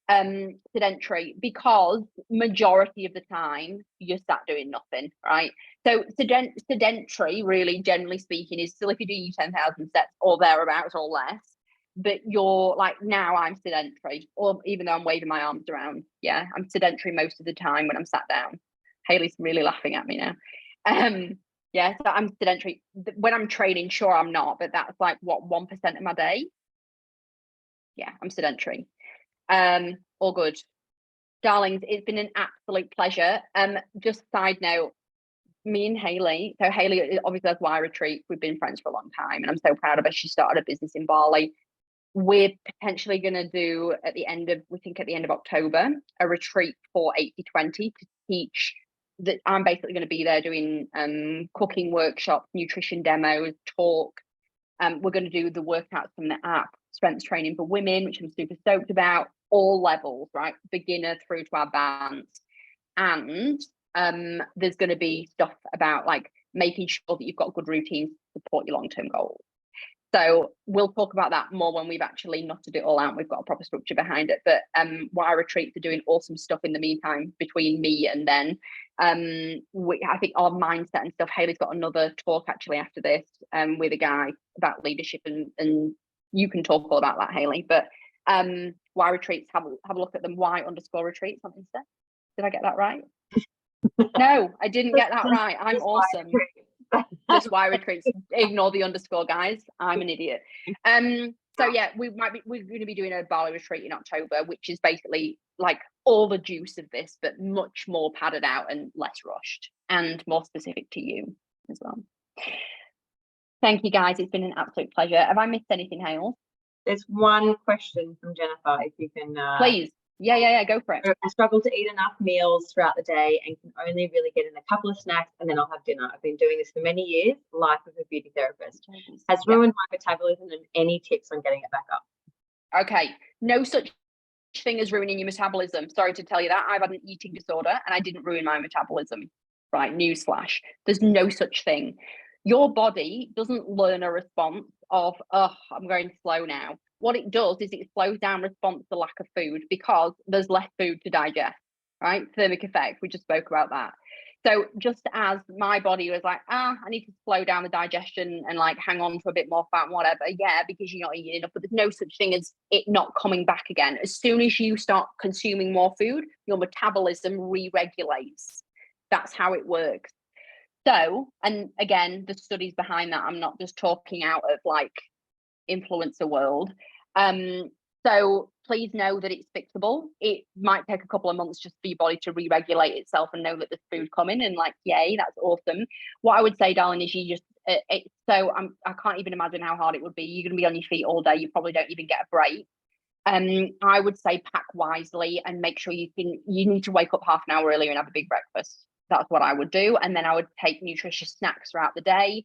Sedentary, because majority of the time you're sat doing nothing, right? So sedentary, really, generally speaking, is still if you're doing 10,000 steps or thereabouts or less. But you're like, now I'm sedentary, or even though I'm waving my arms around, yeah, I'm sedentary most of the time when I'm sat down. Haley's really laughing at me now. Yeah, so I'm sedentary. When I'm training, sure, I'm not, but that's like, what, 1% of my day? Yeah, I'm sedentary. All good. Darlings, it's been an absolute pleasure. Just side note, me and Haley, so Haley obviously has Wire Retreat. We've been friends for a long time, and I'm so proud of her. She started a business in Bali. We're potentially going to do at the end of October, a retreat for 80/20 to teach that. I'm basically going to be there doing cooking workshops, nutrition demos, talk. We're going to do the workouts from the app, strength training for women, which I'm super stoked about, all levels, right? Beginner through to advanced. And there's going to be stuff about like making sure that you've got good routines to support your long-term goals. So we'll talk about that more when we've actually knotted it all out. We've got a proper structure behind it. But Wire Retreats are doing awesome stuff in the meantime between me and then. I think our mindset and stuff. Haley's got another talk actually after this with a guy about leadership, and you can talk all about that, Haley. But Wire Retreats, have a look at them. Y_retreats on Insta. Did I get that right? No, I didn't get that right. I'm awesome. Just Wire Retreats. Ignore the underscore, guys. I'm an idiot. So yeah, we're going to be doing a Bali retreat in October, which is basically like all the juice of this, but much more padded out and less rushed and more specific to you as well. Thank you, guys. It's been an absolute pleasure. Have I missed anything, Hale? There's one question from Jennifer, if you can please. Yeah, go for it. I struggle to eat enough meals throughout the day and can only really get in a couple of snacks and then I'll have dinner. I've been doing this for many years, life of a beauty therapist. Has ruined my metabolism, and any tips on getting it back up? Okay, no such thing as ruining your metabolism. Sorry to tell you that. I've had an eating disorder and I didn't ruin my metabolism. Right, newsflash. There's no such thing. Your body doesn't learn a response of, oh, I'm going slow now. What it does is it slows down response to lack of food because there's less food to digest, right? Thermic effect, we just spoke about that. So just as my body was like, I need to slow down the digestion and like hang on to a bit more fat and whatever. Yeah, because you're not eating enough, but there's no such thing as it not coming back again. As soon as you start consuming more food, your metabolism re-regulates. That's how it works. So, and again, the studies behind that, I'm not just talking out of like influencer world. So please know that it's fixable. It might take a couple of months just for your body to re-regulate itself and know that there's food coming, and like, yay, that's awesome. What I would say, darling, is you just I can't even imagine how hard it would be. You're going to be on your feet all day. You probably don't even get a break. I would say pack wisely and make sure you need to wake up half an hour earlier and have a big breakfast. That's what I would do. And then I would take nutritious snacks throughout the day.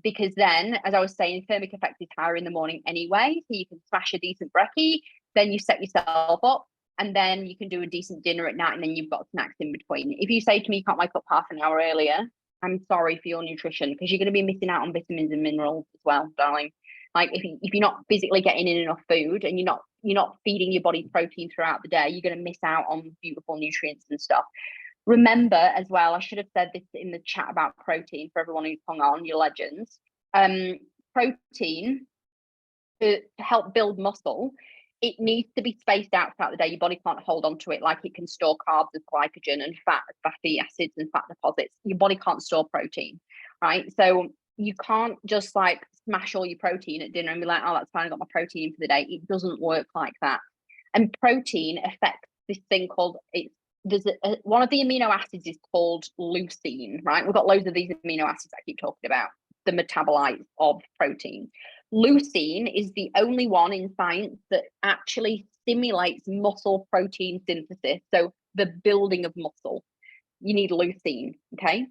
Because then, as I was saying, thermic effect is higher in the morning anyway. So you can smash a decent brekkie, then you set yourself up, and then you can do a decent dinner at night, and then you've got snacks in between. If you say to me you can't wake up half an hour earlier, I'm sorry for your nutrition, because you're going to be missing out on vitamins and minerals as well, darling. Like if you're not physically getting in enough food and you're not feeding your body protein throughout the day, you're going to miss out on beautiful nutrients and stuff. Remember as well, I should have said this in the chat about protein for everyone who's hung on, your legends. Protein to help build muscle, it needs to be spaced out throughout the day. Your body can't hold on to it like it can store carbs as glycogen and fatty acids and fat deposits. Your body can't store protein, right? So you can't just like smash all your protein at dinner and be like, oh, that's fine, I got my protein for the day. It doesn't work like that. And protein affects this thing called, one of the amino acids is called leucine, right? We've got loads of these amino acids I keep talking about, the metabolites of protein. Leucine is the only one in science that actually stimulates muscle protein synthesis. So the building of muscle, you need leucine, okay?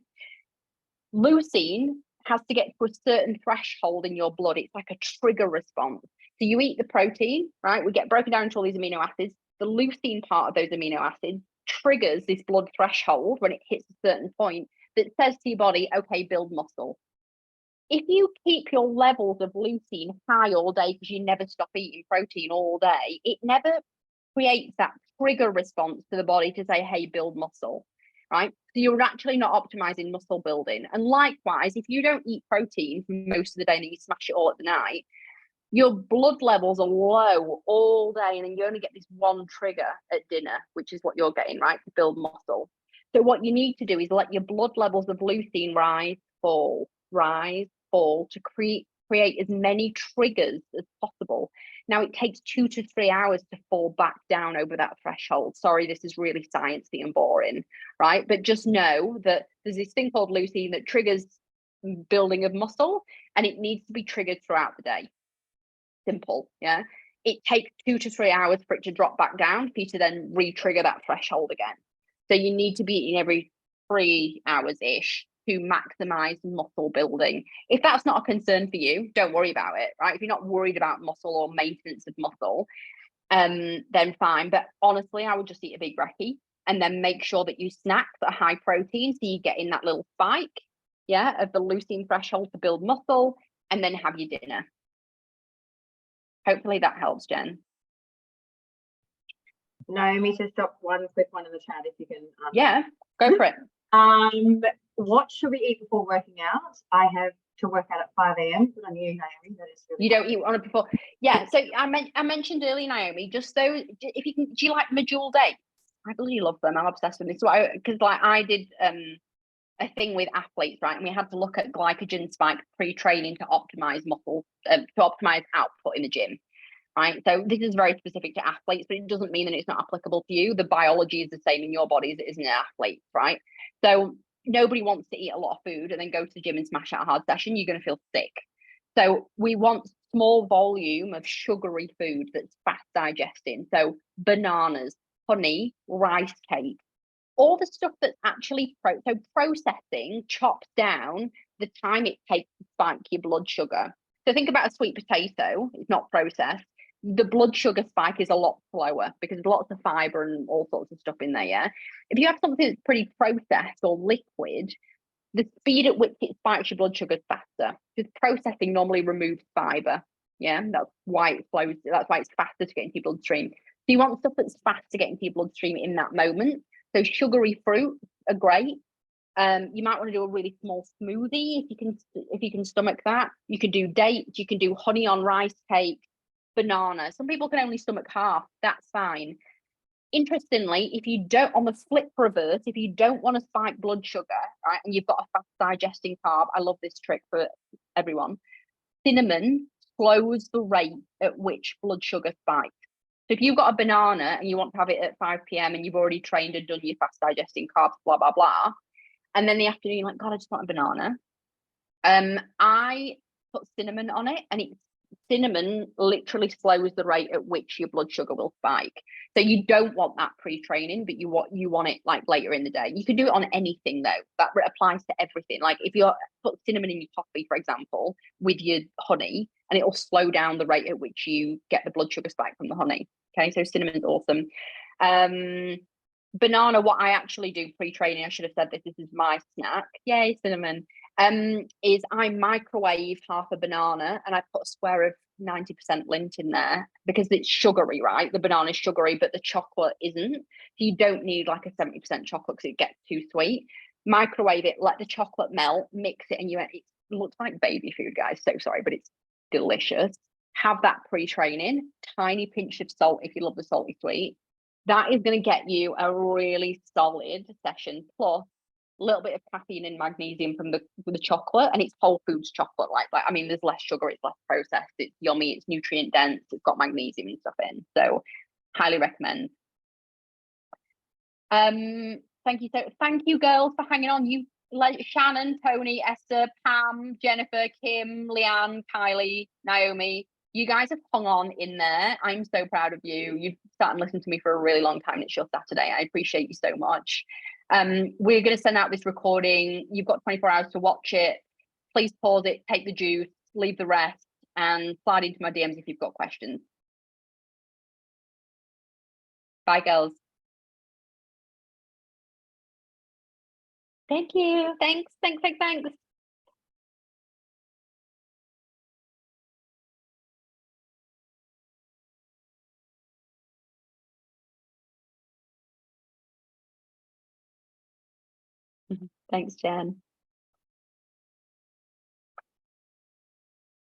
Leucine has to get to a certain threshold in your blood. It's like a trigger response. So you eat the protein, right? We get broken down into all these amino acids. The leucine part of those amino acids triggers this blood threshold when it hits a certain point that says to your body, okay, build muscle. If you keep your levels of leucine high all day because you never stop eating protein all day, it never creates that trigger response to the body to say, hey, build muscle, right? So you're actually not optimizing muscle building. And likewise, if you don't eat protein for most of the day and you smash it all at the night, your blood levels are low all day, and then you only get this one trigger at dinner, which is what you're getting, right, to build muscle. So what you need to do is let your blood levels of leucine rise, fall, to create as many triggers as possible. Now, it takes 2 to 3 hours to fall back down over that threshold. Sorry, this is really sciencey and boring, right? But just know that there's this thing called leucine that triggers building of muscle, and it needs to be triggered throughout the day. Simple, yeah. It takes 2 to 3 hours for it to drop back down for you to then re-trigger that threshold again. So you need to be eating every 3 hours-ish to maximize muscle building. If that's not a concern for you, don't worry about it, right? If you're not worried about muscle or maintenance of muscle, then fine. But honestly, I would just eat a big brekkie and then make sure that you snack that are high protein, so you get in that little spike, yeah, of the leucine threshold to build muscle, and then have your dinner. Hopefully that helps, Jen. Naomi says, stop one quick one in the chat if you can. Yeah, go for it. What should we eat before working out? I have to work out at 5 a.m. But I knew, Naomi, that is really you don't eat on it before. Yeah, so I mentioned earlier, Naomi, just those, if you can, do you like medjool dates? I really love them. I'm obsessed with this. So because like I did a thing with athletes, right? And we had to look at glycogen spike pre-training to optimize muscle, to optimize output in the gym, right? So this is very specific to athletes, but it doesn't mean that it's not applicable to you. The biology is the same in your body as it is in an athlete, right? So nobody wants to eat a lot of food and then go to the gym and smash out a hard session. You're going to feel sick. So we want small volume of sugary food that's fast digesting. So bananas, honey, rice cake, all the stuff that's actually processing chops down the time it takes to spike your blood sugar. So think about a sweet potato, it's not processed. The blood sugar spike is a lot slower because there's lots of fiber and all sorts of stuff in there, yeah? If you have something that's pretty processed or liquid, the speed at which it spikes your blood sugar is faster. Because processing normally removes fiber, yeah? That's why it slows, that's why it's faster to get into your bloodstream. So you want stuff that's fast to get into your bloodstream in that moment. So sugary fruits are great. You might want to do a really small smoothie if you can stomach that. You could do dates, you can do honey on rice cake, banana. Some people can only stomach half, that's fine. Interestingly, if you don't, on the flip reverse, if you don't want to spike blood sugar, right, and you've got a fast digesting carb, I love this trick for everyone. Cinnamon slows the rate at which blood sugar spikes. So if you've got a banana and you want to have it at 5 p.m. and you've already trained and done your fast digesting carbs, blah, blah, blah, and then the afternoon, you're like, God, I just want a banana. I put cinnamon on it, and cinnamon literally slows the rate at which your blood sugar will spike. So you don't want that pre-training, but you want it like later in the day. You can do it on anything though. That applies to everything. Like if you put cinnamon in your coffee, for example, with your honey, and it'll slow down the rate at which you get the blood sugar spike from the honey. Okay, so cinnamon's awesome. Banana, what I actually do pre-training, I should have said this is my snack. Yay, cinnamon. Is I microwave half a banana and I put a square of 90% Lindt in there because it's sugary, right? The banana is sugary, but the chocolate isn't. So you don't need like a 70% chocolate because it gets too sweet. Microwave it, let the chocolate melt, mix it, and it looks like baby food, guys. So sorry, but it's delicious. Have that pre-training, tiny pinch of salt if you love the salty sweet. That is going to get you a really solid session, plus a little bit of caffeine and magnesium from the chocolate, and it's whole foods chocolate. Like I mean, there's less sugar, it's less processed, it's yummy, it's nutrient dense, it's got magnesium and stuff in. So highly recommend. Thank you girls for hanging on. You like Shannon, Tony, Esther, Pam, Jennifer, Kim, Leanne, Kylie, Naomi. You guys have hung on in there. I'm so proud of you. You've sat and listened to me for a really long time. It's your Saturday. I appreciate you so much. We're going to send out this recording. You've got 24 hours to watch it. Please pause it, take the juice, leave the rest, and slide into my DMs if you've got questions. Bye, girls. Thank you. Thanks. Thanks, Jen.